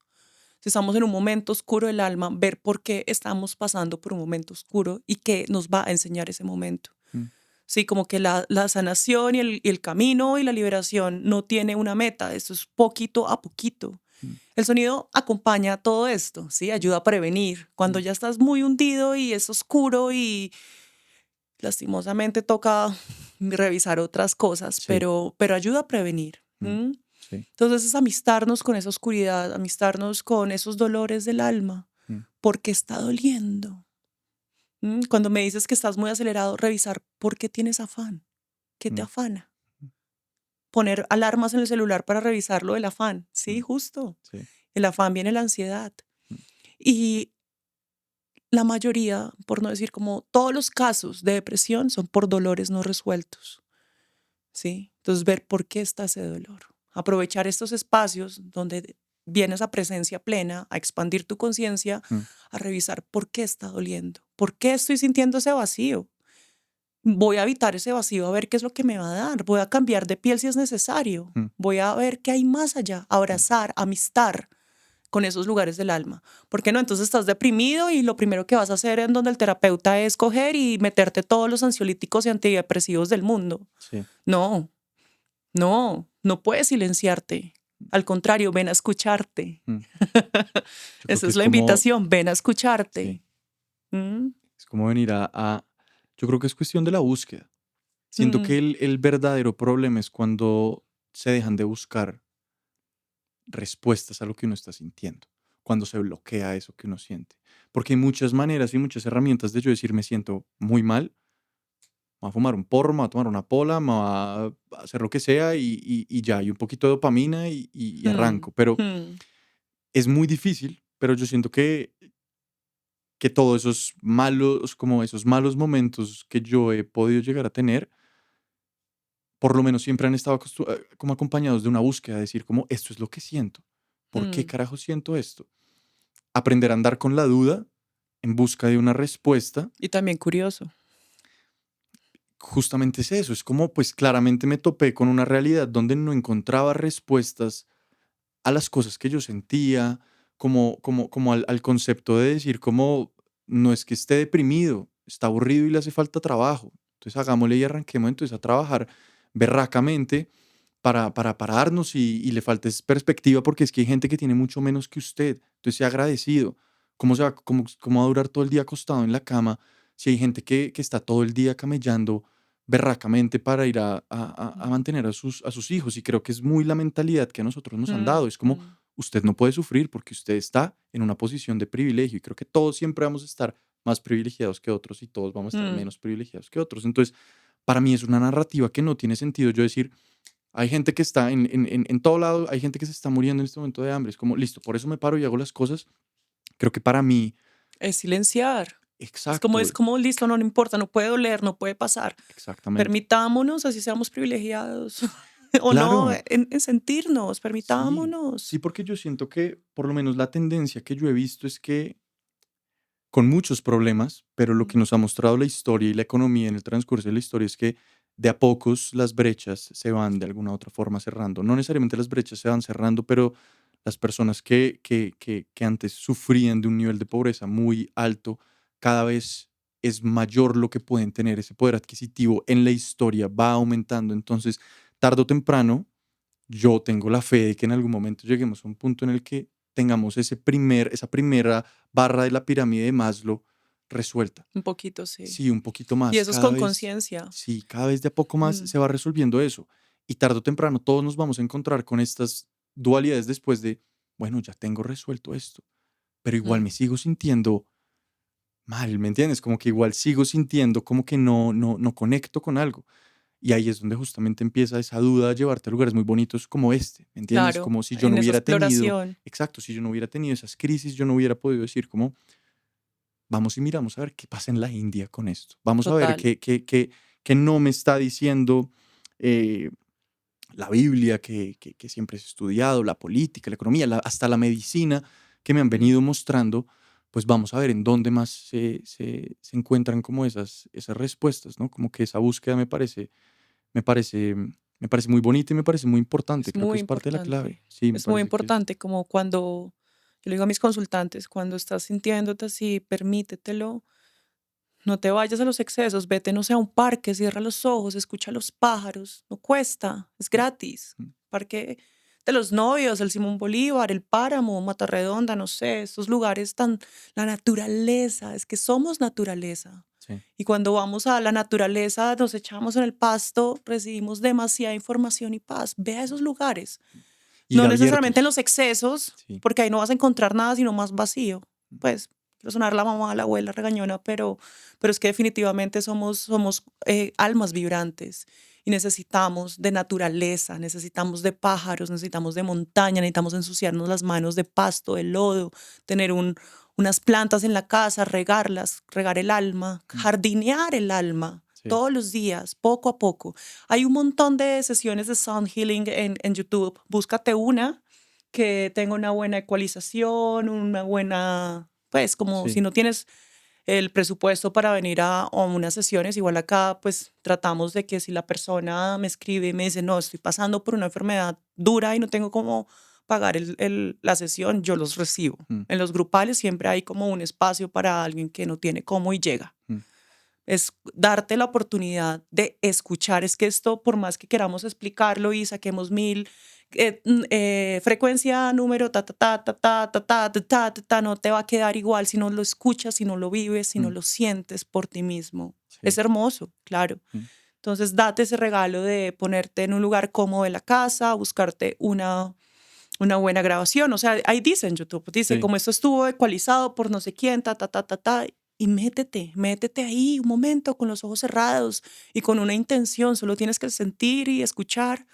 Si estamos en un momento oscuro del alma, ver por qué estamos pasando por un momento oscuro y qué nos va a enseñar ese momento. mm, Sí, como que la sanación y el camino y la liberación no tiene una meta, eso es poquito a poquito. mm, El sonido acompaña todo esto, ¿sí? Ayuda a prevenir. Cuando mm. ya estás muy hundido y es oscuro y lastimosamente toca revisar otras cosas, Sí, pero ayuda a prevenir. mm, sí, Entonces es amistarnos con esa oscuridad, amistarnos con esos dolores del alma, mm, porque está doliendo. Cuando me dices que estás muy acelerado, revisar por qué tienes afán, qué te mm, afana. Poner alarmas en el celular para revisar lo del afán. Sí, mm, justo. sí, El afán viene la ansiedad. mm, Y la mayoría, por no decir como todos los casos de depresión, son por dolores no resueltos. ¿Sí? Entonces, ver por qué está ese dolor. Aprovechar estos espacios donde viene esa presencia plena, a expandir tu conciencia, mm, a revisar por qué está doliendo, por qué estoy sintiendo ese vacío. Voy a evitar ese vacío, a ver qué es lo que me va a dar. Voy a cambiar de piel si es necesario. mm, Voy a ver qué hay más allá, mm, abrazar, amistar con esos lugares del alma. ¿Por qué no? Entonces estás deprimido y lo primero que vas a hacer en donde el terapeuta es coger y meterte todos los ansiolíticos y antidepresivos del mundo. sí. No, no puedes silenciarte. Al contrario, ven a escucharte. Mm. Yo creo Esa que es es la como, invitación, ven a sí, escucharte. Mm, es como venir yo creo que es cuestión de la búsqueda. Siento que mm, el verdadero problema es cuando se dejan de buscar respuestas a lo que uno está sintiendo, cuando se bloquea eso que uno siente. Porque hay muchas maneras y muchas herramientas de yo decir me siento muy mal, me voy a fumar un porro, me voy a tomar una pola, me voy a hacer lo que sea y ya, y un poquito de dopamina y mm, arranco. Pero mm, es muy difícil, pero yo siento que todos esos malos, como esos malos momentos que yo he podido llegar a tener, por lo menos siempre han estado como acompañados de una búsqueda, de decir como esto es lo que siento. ¿Por qué mm. carajo siento esto? Aprender a andar con la duda en busca de una respuesta, Y también curioso. justamente es eso. Es como, pues claramente me topé con una realidad donde no encontraba respuestas a las cosas que yo sentía, como al concepto de decir, como no es que esté deprimido, está aburrido y le hace falta trabajo. Entonces hagámosle y arranquemos entonces a trabajar berracamente para pararnos y le falta es perspectiva porque es que hay gente que tiene mucho menos que usted. Entonces sea agradecido. ¿Cómo va a durar todo el día acostado en la cama si hay gente que está todo el día camellando berracamente para ir a Mm, mantener a sus hijos? Y creo que es muy la mentalidad que a nosotros nos han mm, dado. Es como, mm, usted no puede sufrir porque usted está en una posición de privilegio y creo que todos siempre vamos a estar más privilegiados que otros y todos vamos a estar mm, menos privilegiados que otros. Entonces, para mí es una narrativa que no tiene sentido yo decir, hay gente que está en todo lado, hay gente que se está muriendo en este momento de hambre. Es como, listo, por eso me paro y hago las cosas. Creo que para mí, Es silenciar. exacto, Es como listo, no, no importa, no puede doler, no puede pasar. exactamente. Permitámonos, así seamos privilegiados o no, Claro, en sentirnos, sí, sí, permitámonos. porque yo siento que por lo menos la tendencia que yo he visto es que con muchos problemas, pero lo que Mm, nos ha mostrado la historia y la economía en el transcurso de la historia es que de a pocos las brechas se van de alguna u otra forma cerrando. No necesariamente las brechas se van cerrando, pero las personas que antes sufrían de un nivel de pobreza muy alto, cada vez es mayor lo que pueden tener, ese poder adquisitivo en la historia va aumentando. Entonces, tarde o temprano, yo tengo la fe de que en algún momento lleguemos a un punto en el que tengamos esa primera barra de la pirámide de Maslow resuelta. un poquito, sí. Sí, un poquito Y más. eso es Cada con vez, conciencia. sí, cada vez de a poco más Mm, se va resolviendo eso. Y tarde o temprano todos nos vamos a encontrar con estas dualidades después de, bueno, ya tengo resuelto esto, pero igual me mm, sigo sintiendo mal, ¿me entiendes? Como que igual sigo sintiendo como que no conecto con algo. Y ahí es donde justamente empieza esa duda a llevarte a lugares muy bonitos como este, ¿me entiendes? claro, Como si yo no en esa hubiera tenido, exploración. exacto, si yo no hubiera tenido esas crisis, yo no hubiera podido decir como, vamos y miramos a ver qué pasa en la India con esto. Vamos a ver Total. qué no me está diciendo eh, la Biblia que siempre he estudiado, la política, la economía, hasta la medicina que me han Mm, venido mostrando. Pues vamos a ver en dónde más se encuentran como esas respuestas, ¿no? Como que esa búsqueda me parece, me parece muy bonita y me parece muy importante. es Creo que muy es parte de la clave. importante. Sí, me Es muy parece que es. importante como cuando Yo le digo a mis consultantes, cuando estás sintiéndote así, permítetelo, no te vayas a los excesos, vete, no sé, a un parque, cierra los ojos, escucha a los pájaros, no cuesta, es gratis. Mm. Parque de los Novios, el Simón Bolívar, el Páramo, Matarredonda, no sé, estos lugares tan, la naturaleza, es que somos naturaleza. Sí. Y cuando vamos a la naturaleza, nos echamos en el pasto, recibimos demasiada información y paz. Ve a esos lugares. Ir No necesariamente en abiertos. los excesos, Sí. porque ahí no vas a encontrar nada sino más vacío. Pues, quiero sonar la mamá, la abuela regañona, pero es que definitivamente somos almas vibrantes y necesitamos de naturaleza, necesitamos de pájaros, necesitamos de montaña, necesitamos ensuciarnos las manos de pasto, de lodo, tener unas plantas en la casa, regarlas, regar el alma, Mm. jardinear el alma. Sí. Todos los días, poco a poco. Hay un montón de sesiones de sound healing en YouTube. Búscate una que tenga una buena ecualización, una buena, pues como si Sí. no tienes el presupuesto para venir a unas sesiones, igual acá pues tratamos de que si la persona me escribe y me dice, no, estoy pasando por una enfermedad dura y no tengo cómo pagar la sesión, yo los recibo. Mm. En los grupales siempre hay como un espacio para alguien que no tiene cómo y llega. Mm. Es darte la oportunidad de escuchar. Es que esto, por más que queramos explicarlo y saquemos mil, frecuencia, número, ta, ta, ta, ta, ta, ta, ta, ta, ta, ta, ta, no te va a quedar igual si no lo escuchas, si no lo vives, si no Mm. lo sientes por ti mismo. Es Sí. hermoso, claro. Mm. Entonces, date ese regalo de ponerte en un lugar cómodo de la casa, buscarte una buena grabación. O sea, ahí dice en YouTube, dice, Sí. como esto estuvo ecualizado por no sé quién, ta, ta, ta, ta, ta, y métete ahí un momento con los ojos cerrados y con una intención. Solo tienes que sentir y escuchar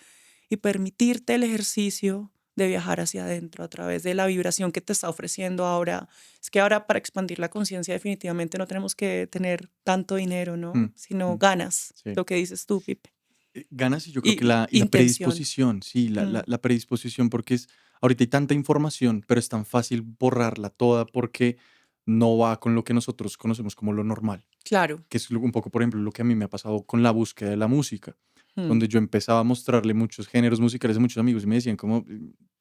y permitirte el ejercicio de viajar hacia adentro a través de la vibración que te está ofreciendo ahora. Es que ahora para expandir la conciencia definitivamente no tenemos que tener tanto dinero, ¿no? Mm. Sino Mm. ganas, Sí. lo que dices tú, Pipe, Ganas y yo creo que y y la intención. predisposición, sí, Mm, la predisposición, porque ahorita hay tanta información, pero es tan fácil borrarla toda porque no va con lo que nosotros conocemos como lo normal, claro. que es un poco, por ejemplo, lo que a mí me ha pasado con la búsqueda de la música, Mm. donde yo empezaba a mostrarle muchos géneros musicales a muchos amigos y me decían como,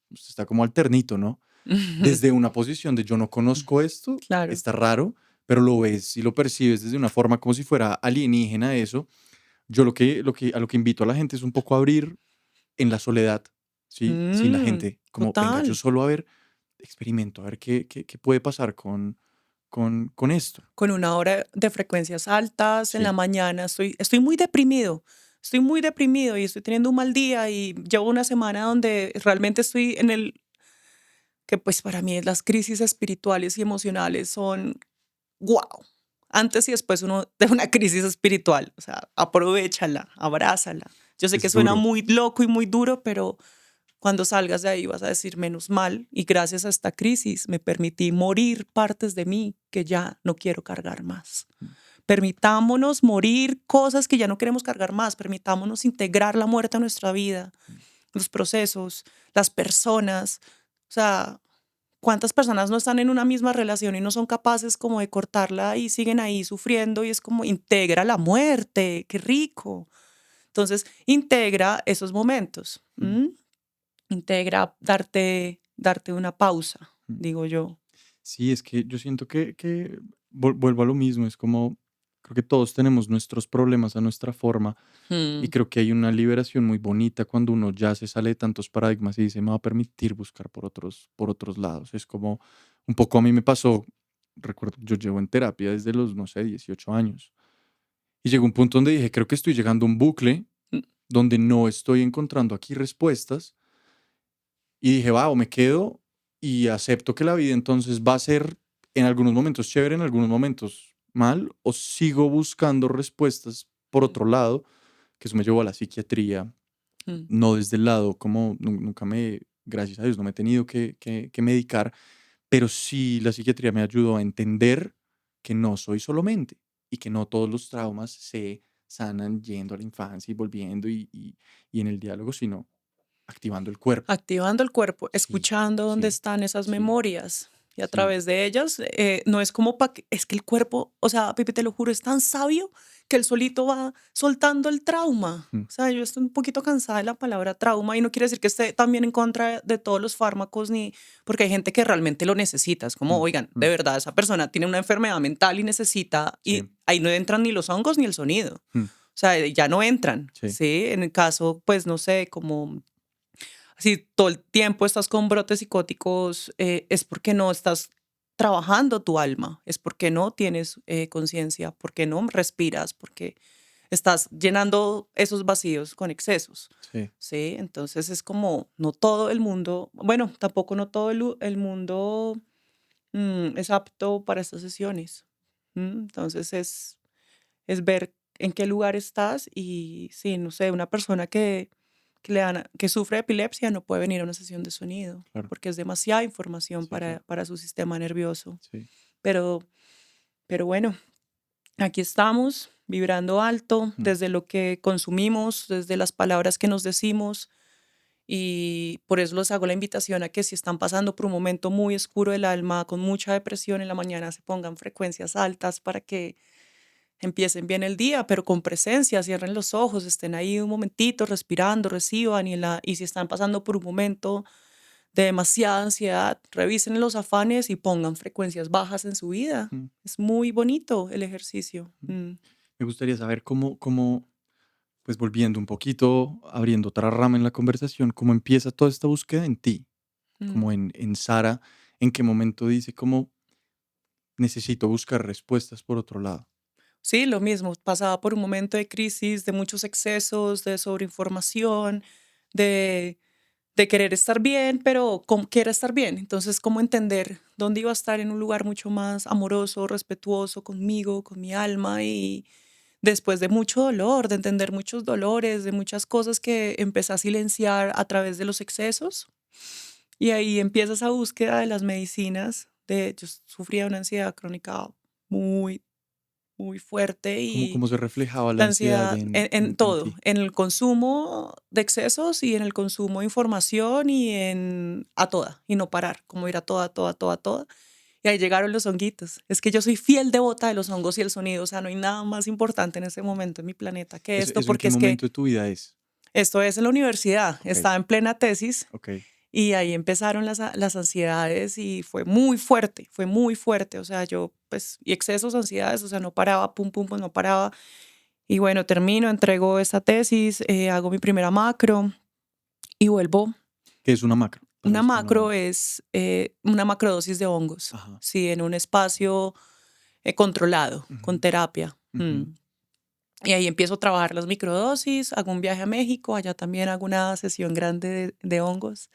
"Usted está como alternito, ¿no?". Desde una posición de yo no conozco esto, Claro. está raro, pero lo ves y lo percibes desde una forma como si fuera alienígena eso. Yo a lo que invito a la gente es un poco a abrir en la soledad, ¿sí? Sin la gente, como venga, yo Total. solo a ver, experimento, a ver qué puede pasar con esto. Con una hora de frecuencias altas en la Sí. mañana. Estoy muy deprimido. Estoy muy deprimido y estoy teniendo un mal día y llevo una semana donde realmente estoy en el que pues para mí las crisis espirituales y emocionales son wow. Antes y después uno de una crisis espiritual. O sea, aprovéchala, abrázala. Yo sé que Es suena duro. muy loco y muy duro, pero cuando salgas de ahí vas a decir menos mal y gracias a esta crisis me permití morir partes de mí que ya no quiero cargar más. Mm. Permitámonos morir cosas que ya no queremos cargar más, permitámonos integrar la muerte a nuestra vida, Mm. los procesos, las personas. O sea, ¿cuántas personas no están en una misma relación y no son capaces como de cortarla y siguen ahí sufriendo y es como integra la muerte, qué rico? Entonces, integra esos momentos. Mm. Integra darte una pausa, Mm. digo yo. Sí, es que yo siento que vuelvo a lo mismo, es como, creo que todos tenemos nuestros problemas a nuestra forma. Y Mm, creo que hay una liberación muy bonita cuando uno ya se sale de tantos paradigmas y dice, me va a permitir buscar por otros lados. Es como un poco a mí me pasó, recuerdo, yo llevo en terapia desde los, no sé, 18 años. Y llegó un punto donde dije, creo que estoy llegando a un bucle mm, donde no estoy encontrando aquí respuestas. Y dije, va, o me quedo y acepto que la vida entonces va a ser en algunos momentos chévere, en algunos momentos mal, o sigo buscando respuestas por mm, otro lado, que eso me llevó a la psiquiatría, mm. no desde el lado como nunca gracias a Dios, no me he tenido que medicar, pero sí la psiquiatría me ayudó a entender que no soy solo mente y que no todos los traumas se sanan yendo a la infancia y volviendo y en el diálogo, sino activando el cuerpo. Activando el cuerpo, Sí, escuchando dónde sí, están esas sí, memorias y a sí. través de ellas, no es como es que el cuerpo, o sea, Pipe, te lo juro, es tan sabio que él solito va soltando el trauma. Mm, O sea, yo estoy un poquito cansada de la palabra trauma y no quiere decir que esté también en contra de todos los fármacos, ni porque hay gente que realmente lo necesita. Es como, mm, oigan, mm, de verdad, esa persona tiene una enfermedad mental y necesita, y sí, ahí no entran ni los hongos ni el sonido. mm, O sea, ya no entran, sí, ¿sí? En el caso, pues, no sé, como si todo el tiempo estás con brotes psicóticos, es porque no estás trabajando tu alma, es porque no tienes conciencia, porque no respiras, porque estás llenando esos vacíos con excesos. sí, ¿Sí? Entonces es como, no todo el mundo, bueno, tampoco no todo el mundo es apto para estas sesiones. Entonces es ver en qué lugar estás y sí, no sé, una persona que sufre de epilepsia no puede venir a una sesión de sonido claro, porque es demasiada información sí, claro, para su sistema nervioso. sí, Pero, pero bueno, aquí estamos vibrando alto mm, desde lo que consumimos, desde las palabras que nos decimos y por eso les hago la invitación a que si están pasando por un momento muy oscuro del alma, con mucha depresión en la mañana, se pongan frecuencias altas para que empiecen bien el día, pero con presencia, cierren los ojos, estén ahí un momentito respirando, reciban y si están pasando por un momento de demasiada ansiedad, revisen los afanes y pongan frecuencias bajas en su vida. mm, Es muy bonito el ejercicio. mm. Me gustaría saber pues volviendo un poquito, abriendo otra rama en la conversación, cómo empieza toda esta búsqueda en ti, Mm. como en Sara, en qué momento dice como necesito buscar respuestas por otro lado. Sí, lo mismo, pasaba por un momento de crisis, de muchos excesos, de sobreinformación, de de querer estar bien, pero ¿cómo quiere estar bien? Entonces, ¿cómo entender dónde iba a estar en un lugar mucho más amoroso, respetuoso conmigo, con mi alma? Y después de mucho dolor, de entender muchos dolores, de muchas cosas que empecé a silenciar a través de los excesos. Y ahí empieza esa búsqueda de las medicinas. Yo sufría una ansiedad crónica muy, muy fuerte y ¿Cómo se reflejaba la la ansiedad ansiedad en en todo, ti? en el consumo de excesos y en el consumo de información y en a toda, y no parar, como ir a toda, toda, toda, toda. Y ahí llegaron los honguitos. Es que yo soy fiel devota de los hongos y el sonido, o sea, no hay nada más importante en ese momento en mi planeta que ¿Eso, esto, eso en porque qué es que momento de tu vida es? esto es en la universidad, Ok, estaba en plena tesis ok. y ahí empezaron las ansiedades y fue muy fuerte, o sea, yo pues, y excesos, ansiedades, o sea, no paraba, pum, pum, pum, no paraba. Y bueno, termino, entrego esta tesis, hago mi primera macro y vuelvo. ¿Qué es una macro? Para Una los que macro no. es una macrodosis de hongos, Ajá. sí, en un espacio controlado, con Ujú, terapia. ujú. Y ahí empiezo a trabajar las microdosis, hago un viaje a México, allá también hago una sesión grande de hongos.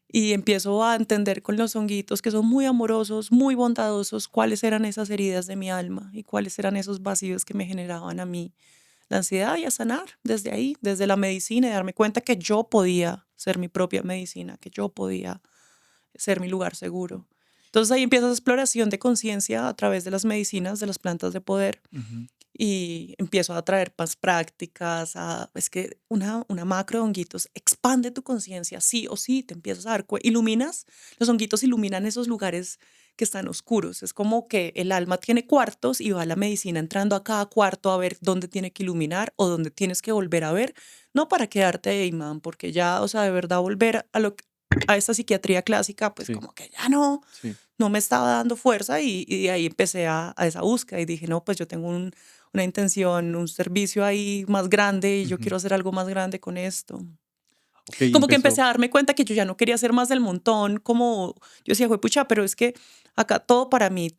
Y empiezo a entender con los honguitos que son muy amorosos, muy bondadosos, cuáles eran esas heridas de mi alma y cuáles eran esos vacíos que me generaban a mí la ansiedad y a sanar desde ahí, desde la medicina y darme cuenta que yo podía ser mi propia medicina, que yo podía ser mi lugar seguro. Entonces ahí empieza esa exploración de conciencia a través de las medicinas, de las plantas de poder Ujú. y empiezo a traer más prácticas. Es que una macro de honguitos expande tu conciencia, sí o sí, te empiezas a dar cuenta, iluminas, los honguitos iluminan esos lugares que están oscuros. Es como que el alma tiene cuartos y va la medicina entrando a cada cuarto a ver dónde tiene que iluminar o dónde tienes que volver a ver, no para quedarte ahí, man, porque ya, o sea, de verdad volver a esta psiquiatría clásica, pues Sí, como que ya sí. no me estaba dando fuerza y de ahí empecé a esa búsqueda y dije, no, pues yo tengo una intención, un servicio ahí más grande y yo Ujú. quiero hacer algo más grande con esto. Ok, Como que empecé empezó. a darme cuenta que yo ya no quería ser más del montón, como yo decía, pucha, pero es que acá todo para mí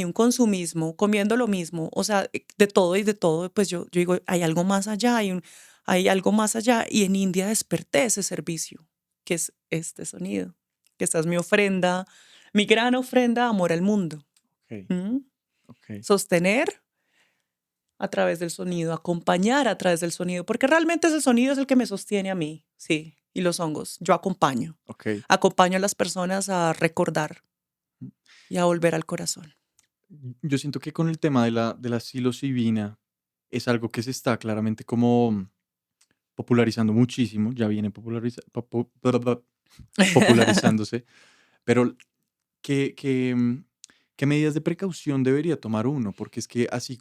un consumismo, comiendo lo mismo, o sea, de todo y de todo, pues yo digo, hay algo más allá, hay algo más allá y en India desperté ese servicio, que es este sonido, que esta es mi ofrenda, mi gran ofrenda, amor al mundo. Ok, ¿Mm? ok. Sostener a través del sonido, acompañar a través del sonido, porque realmente ese sonido es el que me sostiene a mí, sí, y los hongos. Yo acompaño, Ok. acompaño a las personas a recordar y a volver al corazón. Yo siento que con el tema de la psilocibina es algo que se está claramente como popularizando muchísimo, ya viene popularizándose, pero ¿qué medidas de precaución debería tomar uno? Porque es que así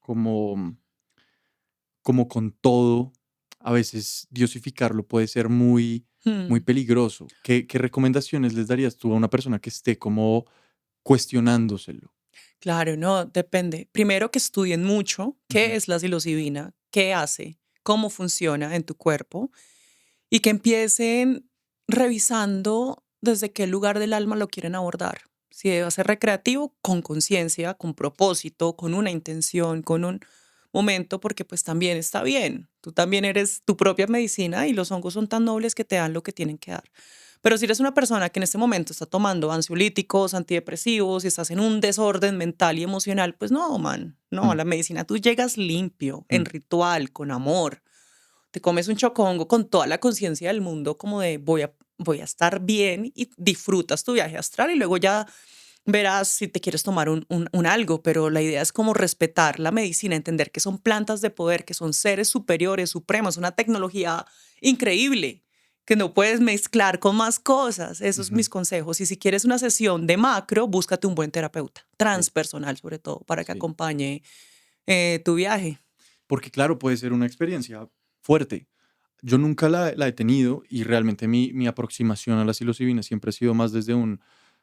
como, como con todo, a veces diosificarlo puede ser muy, muy Mm, peligroso. ¿Qué recomendaciones les darías tú a una persona que esté como cuestionándoselo? claro, no, depende. Primero que estudien mucho qué Ujú, es la psilocibina, qué hace, cómo funciona en tu cuerpo y que empiecen revisando desde qué lugar del alma lo quieren abordar. Si debe ser recreativo, con conciencia, con propósito, con una intención, con un momento, porque pues también está bien. Tú también eres tu propia medicina y los hongos son tan nobles que te dan lo que tienen que dar. Pero si eres una persona que en este momento está tomando ansiolíticos, antidepresivos y estás en un desorden mental y emocional, pues no, man, no, a mm, la medicina tú llegas limpio, en mm, ritual, con amor, te comes un chocongo con toda la conciencia del mundo como de voy a estar bien y disfrutas tu viaje astral y luego ya verás si te quieres tomar un algo, pero la idea es como respetar la medicina, entender que son plantas de poder, que son seres superiores, supremos, una tecnología increíble que no puedes mezclar con más cosas. Esos son mis ujú, consejos. Y si quieres una sesión de macro, búscate un buen terapeuta, sí, transpersonal sobre todo, para que sí. acompañe tu viaje. Porque claro, puede ser una experiencia fuerte. Yo nunca la he tenido y realmente mi aproximación a la psilocibina siempre ha sido más desde un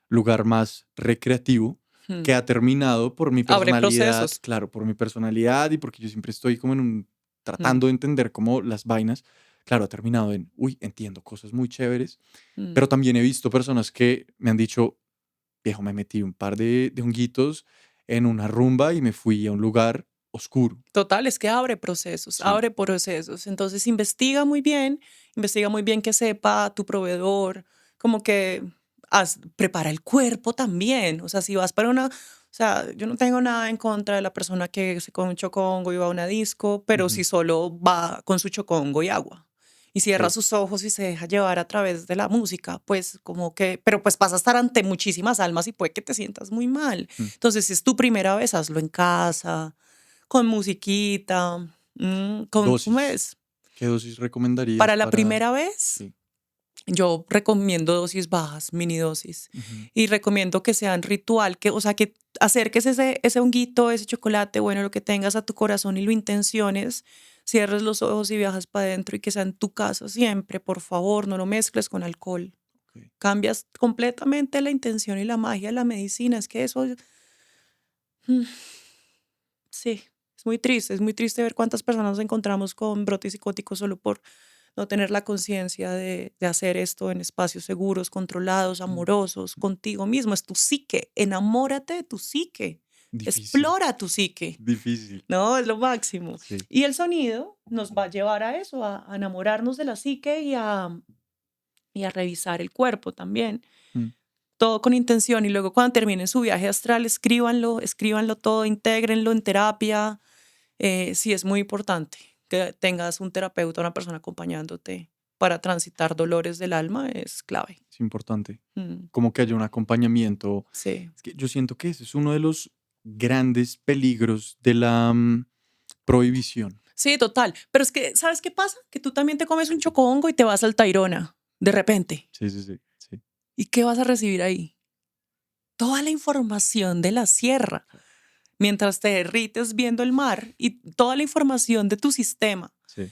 lugar más recreativo Mm. que ha terminado por mi Abre personalidad, procesos. claro, por mi personalidad y porque yo siempre estoy como Mm, tratando de entender como las vainas, claro, ha terminado en, uy, entiendo cosas muy chéveres, mm. pero también he visto personas que me han dicho, viejo, me metí un par de honguitos en una rumba y me fui a un lugar oscuro. Total, es que abre procesos, Sí. abre procesos. Entonces investiga muy bien que sepa tu proveedor, como que prepara el cuerpo también. O sea, si vas para una, o sea, yo no tengo nada en contra de la persona que se come un chocongo y va a una disco, pero Ujú, si solo va con su chocongo y agua y cierra sí. sus ojos y se deja llevar a través de la música, pues como que, pero pues vas a estar ante muchísimas almas y puede que te sientas muy mal. Mm. Entonces, si es tu primera vez, hazlo en casa con musiquita, ¿cómo Dosis. es? ¿Qué dosis recomendarías Para la para...? primera vez, Sí. yo recomiendo dosis bajas, mini dosis, Ujú, y recomiendo que sean ritual, que, o sea, que acerques ese honguito, ese chocolate, bueno, lo que tengas a tu corazón y lo intenciones, cierres los ojos y viajas para adentro y que sea en tu casa siempre, por favor, no lo mezcles con alcohol. okey. Cambias completamente la intención y la magia de la medicina. Es que eso, mm, sí, es muy triste ver cuántas personas nos encontramos con brotes psicóticos solo por no tener la conciencia de hacer esto en espacios seguros, controlados, Mm, amorosos, contigo mismo. Es tu psique, enamórate de tu psique, difícil, explora tu psique, difícil. ¿no? Es lo máximo. Sí. Y el sonido nos va a llevar a eso, a enamorarnos de la psique y a revisar el cuerpo también. Mm, Todo con intención y luego cuando terminen su viaje astral, escríbanlo todo, intégrenlo en terapia. Sí, es muy importante que tengas un terapeuta, una persona acompañándote para transitar dolores del alma, es clave. es importante. Mm, Como que haya un acompañamiento. sí. Es que yo siento que ese es uno de los grandes peligros de la, prohibición. Sí, total. Pero es que, ¿sabes qué pasa? Que tú también te comes un chocongo y te vas al Tayrona, de repente. Sí, sí, sí, sí. ¿Y qué vas a recibir ahí? Toda la información de la sierra, Claro. mientras te derrites viendo el mar y toda la información de tu sistema. Sí,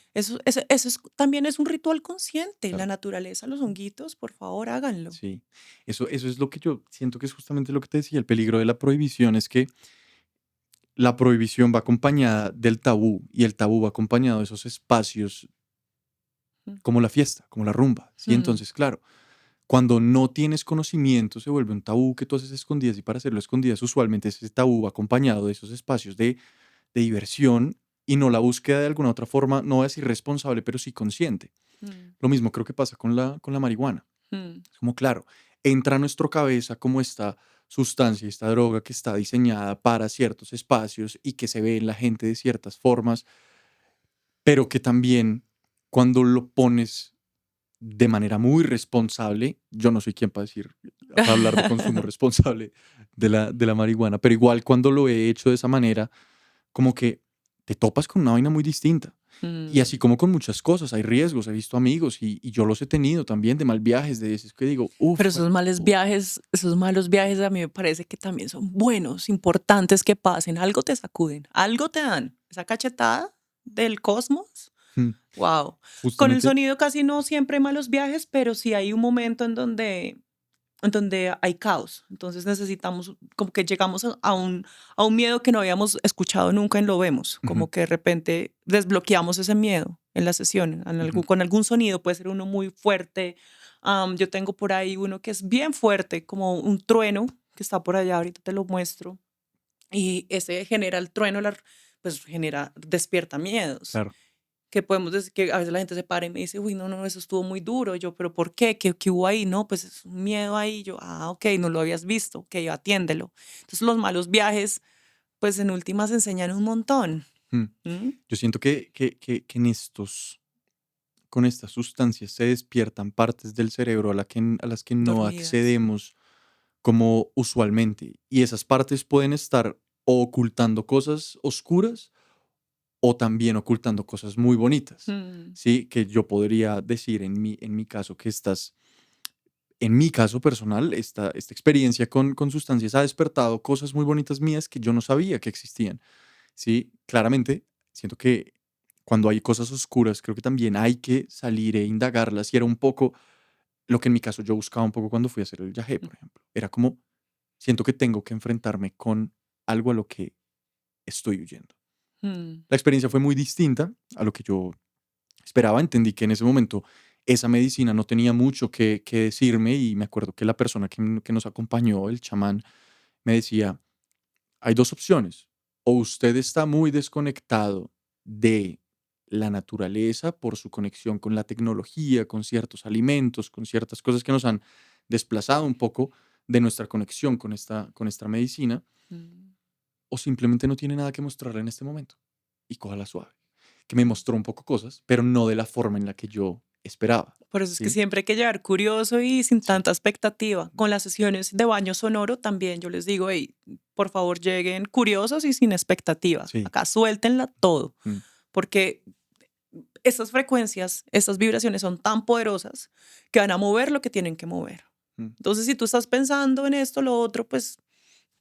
También es un ritual consciente. La claro. naturaleza, los honguitos, por favor, háganlo. Sí. Eso es lo que yo siento que es justamente lo que te decía, el peligro de la prohibición es que la prohibición va acompañada del tabú y el tabú va acompañado de esos espacios Mm, como la fiesta, como la rumba, ¿sí? mm, Entonces, claro, cuando no tienes conocimiento se vuelve un tabú que tú haces escondidas y para hacerlo escondidas usualmente ese tabú va acompañado de esos espacios de diversión y no la búsqueda de alguna otra forma, no voy a decir responsable, pero sí consciente. mm, Lo mismo creo que pasa con la marihuana. mm, Es como, claro, entra a nuestra cabeza como esta sustancia, esta droga que está diseñada para ciertos espacios y que se ve en la gente de ciertas formas, pero que también cuando lo pones de manera muy responsable, yo no soy quien para hablar de consumo responsable de la marihuana, pero igual cuando lo he hecho de esa manera, como que te topas con una vaina muy distinta. Y Mm. así como con muchas cosas, hay riesgos, he visto amigos y yo los he tenido también de mal viajes, de veces que digo, Pero uff, esos malos viajes a mí me parece que también son buenos, importantes que pasen. Algo te sacuden, algo te dan. Esa cachetada del cosmos. Wow. Con el justamente, sonido casi no siempre hay malos viajes, pero sí hay un momento en donde hay caos. Entonces necesitamos, como que llegamos a un miedo que no habíamos escuchado nunca en Lo Vemos. ujú, Como que de repente desbloqueamos ese miedo en la sesión, ujú, con algún sonido. Puede ser uno muy fuerte. Yo tengo por ahí uno que es bien fuerte, como un trueno que está por allá. Ahorita te lo muestro. Y ese genera el trueno, pues genera, despierta miedos claro. que podemos decir que a veces la gente se para y me dice, uy, no, no, eso estuvo muy duro. Yo, pero ¿por qué? ¿Qué hubo ahí? No, pues es un miedo ahí. Yo, ok, no lo habías visto, ok, atiéndelo. Entonces los malos viajes, pues en últimas enseñan un montón. Mm. ¿Mm? Yo siento que en con estas sustancias se despiertan partes del cerebro a las que no Dormidas. accedemos como usualmente. Y esas partes pueden estar o ocultando cosas oscuras o también ocultando cosas muy bonitas. Mm, Sí, que yo podría decir en mi caso que en mi caso personal, esta experiencia con sustancias ha despertado cosas muy bonitas mías que yo no sabía que existían. Sí, claramente, siento que cuando hay cosas oscuras, creo que también hay que salir e indagarlas. Y era un poco lo que en mi caso yo buscaba un poco cuando fui a hacer el yagé, mm, por ejemplo. Era como, siento que tengo que enfrentarme con algo a lo que estoy huyendo. mm, La experiencia fue muy distinta a lo que yo esperaba. Entendí que en ese momento esa medicina no tenía mucho que decirme y me acuerdo que la persona que nos acompañó, el chamán, me decía, hay dos opciones. O usted está muy desconectado de la naturaleza por su conexión con la tecnología, con ciertos alimentos, con ciertas cosas que nos han desplazado un poco de nuestra conexión con esta medicina, mm, o simplemente no tiene nada que mostrarle en este momento y cójala suave. Que me mm. mostró un poco cosas, pero no de la forma en la que yo esperaba. Por eso es que ¿Sí? siempre hay que llegar curioso y sin Sí. tanta expectativa. Con las sesiones de baño sonoro también yo les digo, hey, por favor lleguen curiosos y sin expectativa. Sí. Acá suéltenla todo, Mm, porque estas frecuencias, estas vibraciones son tan poderosas que van a mover lo que tienen que mover. mm, Entonces, si tú estás pensando en esto, lo otro, pues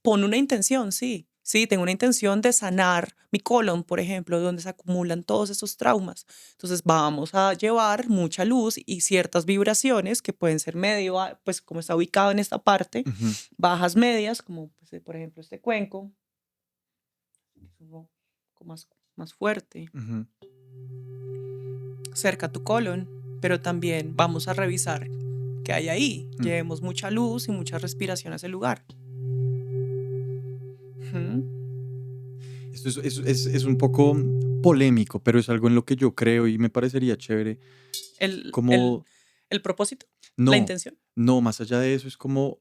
pon una intención, sí. Sí, tengo una intención de sanar mi colon, por ejemplo, donde se acumulan todos esos traumas. Entonces, vamos a llevar mucha luz y ciertas vibraciones que pueden ser medio, pues como está ubicado en esta parte, ujú, bajas medias, como pues, por ejemplo este cuenco, que es un poco más fuerte ujú, cerca a tu colon, pero también vamos a revisar qué hay ahí. mm. Llevemos mucha luz y mucha respiración a ese lugar. Ujú. Esto es un poco polémico, pero es algo en lo que yo creo y me parecería chévere. El, el, Como, el propósito, la no, intención. no, más allá de eso, es como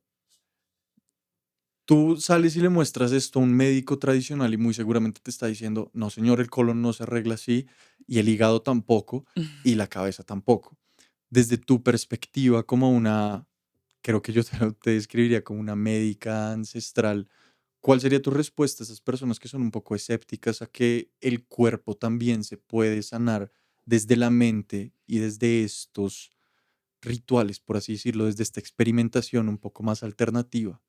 tú sales y le muestras esto a un médico tradicional y muy seguramente te está diciendo, no, señor, el colon no se arregla así y el hígado tampoco y la cabeza tampoco. Desde tu perspectiva como una, creo que yo te describiría como una médica ancestral, ¿cuál sería tu respuesta a esas personas que son un poco escépticas a que el cuerpo también se puede sanar desde la mente y desde estos rituales, por así decirlo, desde esta experimentación un poco más alternativa?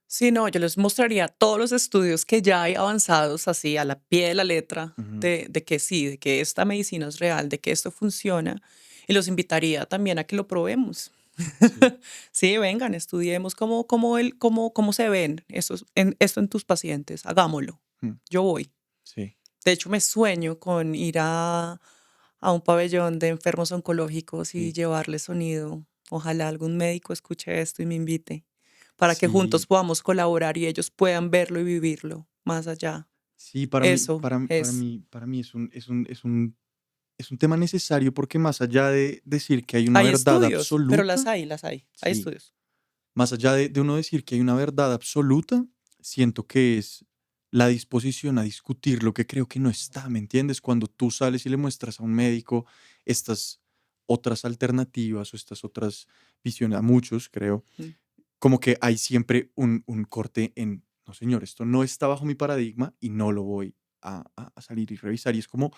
Sí, no, yo les mostraría todos los estudios que ya hay avanzados así a la pie de la letra Ujú, de que sí, de que esta medicina es real, de que esto funciona y los invitaría también a que lo probemos. sí, Sí, vengan, estudiemos cómo se ven esto en tus pacientes, hagámoslo. mm, Yo voy. sí, De hecho, me sueño con ir a un pabellón de enfermos oncológicos y sí, llevarles sonido. Ojalá algún médico escuche esto y me invite para que juntos sí, podamos colaborar y ellos puedan verlo y vivirlo más allá. sí, Eso es. para mí es un tema necesario porque más allá de decir que hay una Hay verdad estudios, pero absoluta, hay sí, estudios. más allá de uno decir que hay una verdad absoluta, siento que es la disposición a discutir lo que creo que no está, ¿me entiendes? Cuando tú sales y le muestras a un médico estas otras alternativas o estas otras visiones, a muchos creo, Mm. como que hay siempre un corte en, no señor, esto no está bajo mi paradigma y no lo voy a salir y revisar. Y es como,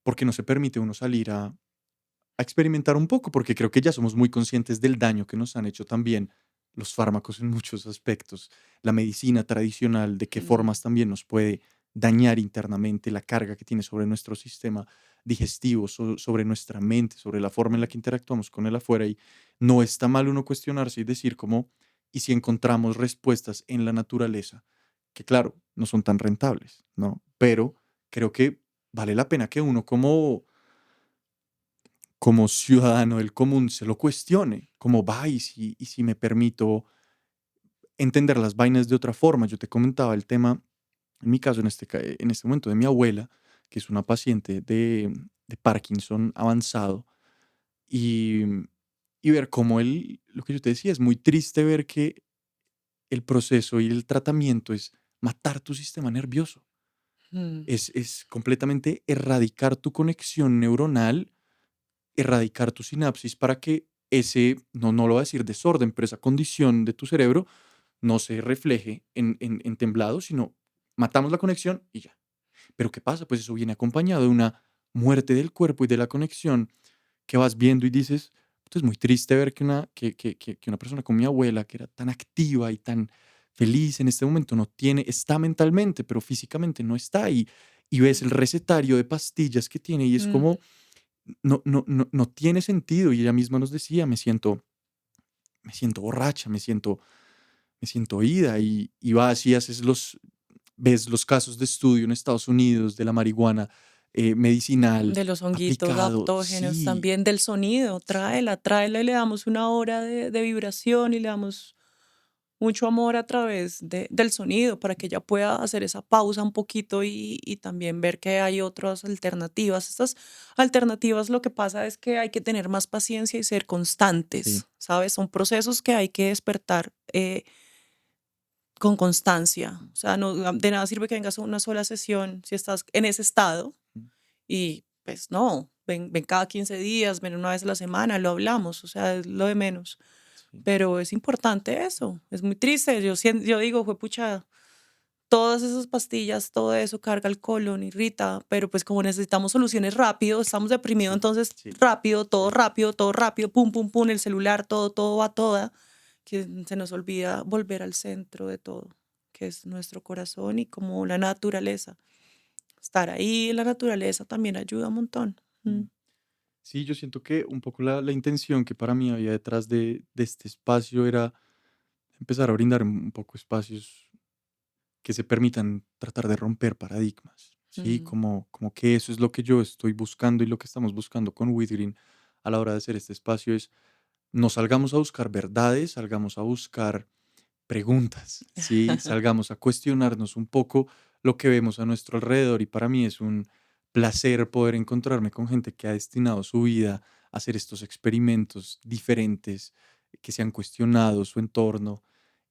porque no se permite uno salir a experimentar un poco, porque creo que ya somos muy conscientes del daño que nos han hecho también los fármacos en muchos aspectos, la medicina tradicional, de qué Mm, formas también nos puede dañar internamente, la carga que tiene sobre nuestro sistema digestivo, sobre nuestra mente, sobre la forma en la mm, que interactuamos con el afuera. Y no está mal uno cuestionarse y decir como, ¿y si encontramos respuestas en la naturaleza? Que claro, no son tan rentables, ¿no? Pero creo que vale la pena que uno como ciudadano del común se lo cuestione, como va y si me permito entender las vainas de otra forma. Yo te comentaba el tema, en mi caso, en este momento, de mi abuela, que es una paciente de Parkinson avanzado, y, y ver cómo lo que yo te decía, es muy triste ver que el proceso y el tratamiento es matar tu sistema nervioso. mm, Es completamente erradicar tu conexión neuronal, erradicar tu sinapsis para que ese, no lo voy a decir desorden, pero esa condición de tu cerebro no se refleje en temblado, sino matamos la conexión y ya. Pero ¿qué pasa? Pues eso viene acompañado de una muerte del cuerpo y de la conexión que vas viendo y dices, "Puta, es muy triste ver que una persona como mi abuela, que era tan activa y tan feliz en este momento, no tiene, está mentalmente, pero físicamente no está". Y ves el recetario de pastillas que tiene y es mm. como, no tiene sentido. Y ella misma nos decía, me siento borracha, me siento ida. Y vas y ves los casos de estudio en Estados Unidos de la marihuana medicinal De los honguitos aplicado. adaptógenos, Sí, también del sonido, sí, tráela, tráela y le damos una hora de vibración y le damos mucho amor a través del sonido para que ella pueda hacer esa pausa un poquito y también ver que hay otras alternativas. Estas alternativas lo que pasa es que hay que tener más paciencia y ser sí, constantes, ¿sabes? Son procesos que hay que despertar con constancia. O sea, no, de nada sirve que vengas a una sola sesión si estás en ese estado mm, y pues no, ven cada 15 días, ven una vez a la semana, lo hablamos, o sea, es lo de menos. sí, Pero es importante eso, es muy triste. Yo digo, fue pucha, todas esas pastillas, todo eso carga el colon, irrita, pero pues como necesitamos soluciones rápido, estamos deprimidos, sí, entonces sí, sí, rápido, rápido, pum, pum, pum, el celular, todo, todo va a toda, que se nos olvida volver al centro de todo, que es nuestro corazón y como la naturaleza. Estar ahí en la naturaleza también ayuda un montón. Mm. mm. Sí, yo siento que un poco la intención que para mí había detrás de este espacio era empezar a brindar un poco espacios que se permitan tratar de romper paradigmas, ¿sí? Mm, Como que eso es lo que yo estoy buscando y lo que estamos buscando con Whitgreen a la hora de hacer este espacio es no salgamos a buscar verdades, salgamos a buscar preguntas, ¿sí? Salgamos a cuestionarnos un poco lo que vemos a nuestro alrededor y para mí es un placer poder encontrarme con gente que ha destinado su vida a hacer estos experimentos diferentes, que se han cuestionado su entorno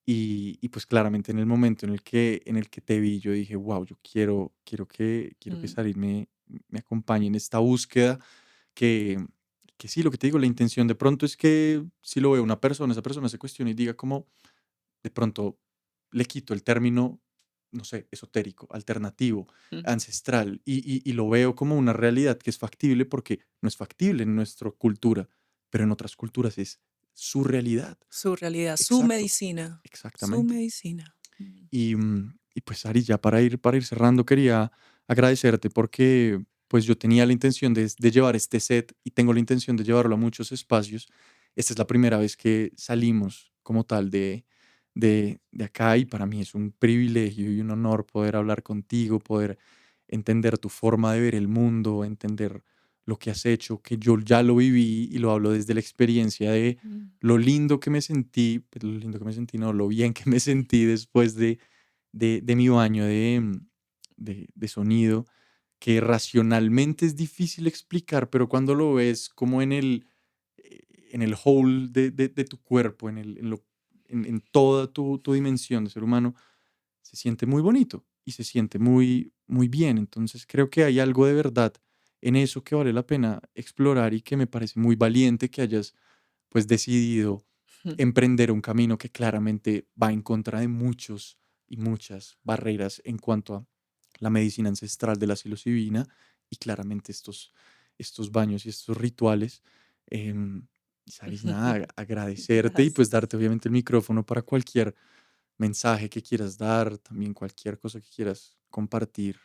y pues claramente en el momento en el que te vi, yo dije, wow, yo quiero que mm, Sarit me acompañe en esta búsqueda que, que sí, lo que te digo, la intención de pronto es que si lo ve una persona, esa persona se cuestione y diga como, de pronto le quito el término, no sé, esotérico, alternativo, mm. ancestral, y lo veo como una realidad que es factible porque no es factible en nuestra cultura, pero en otras culturas es su realidad. Su realidad, su Exacto, medicina, su exactamente. medicina. Mm. Y pues Ari, ya para ir cerrando, quería agradecerte porque pues yo tenía la intención de llevar este set y tengo la intención de llevarlo a muchos espacios. Esta es la primera vez que salimos como tal de acá y para mí es un privilegio y un honor poder hablar contigo, poder entender tu forma de ver el mundo, entender lo que has hecho, que yo ya lo viví y lo hablo desde la experiencia de Mm, lo lindo que me sentí, pues, lo lindo que me sentí, no, lo bien que me sentí después de mi baño de sonido, que racionalmente es difícil explicar, pero cuando lo ves como en el whole de tu cuerpo, en toda tu dimensión de ser humano, se siente muy bonito y se siente muy, muy bien. Entonces creo que hay algo de verdad en eso que vale la pena explorar y que me parece muy valiente que hayas pues decidido mm. emprender un camino que claramente va en contra de muchos y muchas barreras en cuanto a la medicina ancestral de la psilocibina y claramente estos baños y estos rituales. Y sabes, nada, agradecerte y pues Gracias. darte obviamente el micrófono para cualquier mensaje que quieras dar, también cualquier cosa que quieras compartir.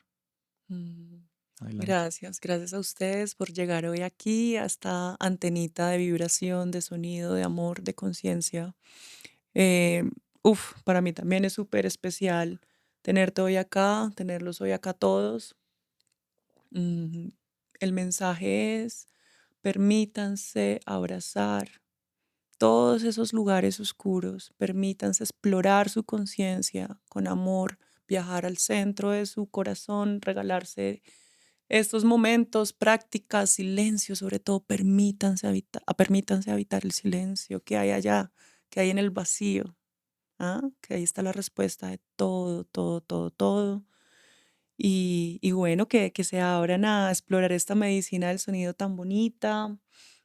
Mm, Adelante. Gracias, gracias a ustedes por llegar hoy aquí a esta antenita de vibración, de sonido, de amor, de conciencia. Eh, para mí también es súper especial tenerte hoy acá, tenerlos hoy acá todos. Mm, el mensaje es, permítanse abrazar todos esos lugares oscuros, permítanse explorar su conciencia con amor, viajar al centro de su corazón, regalarse estos momentos, prácticas, silencio, sobre todo, permítanse habitar el silencio que hay allá, que hay en el vacío, que ahí está la respuesta de todo, todo, todo, todo. Y bueno, que se abran a explorar esta medicina del sonido tan bonita,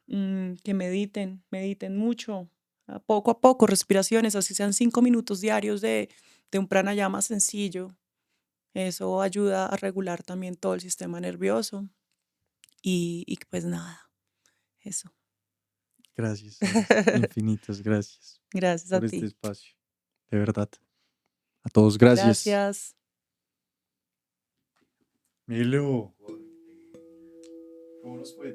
que mediten, mediten mucho, a poco, respiraciones, así sean 5 minutos diarios de un pranayama sencillo. Eso ayuda a regular también todo el sistema nervioso. Y pues nada, eso. Gracias, gracias. Infinitas gracias Gracias a por este ti. espacio. De verdad. A todos, gracias. Gracias. Milo, ¿cómo nos fue?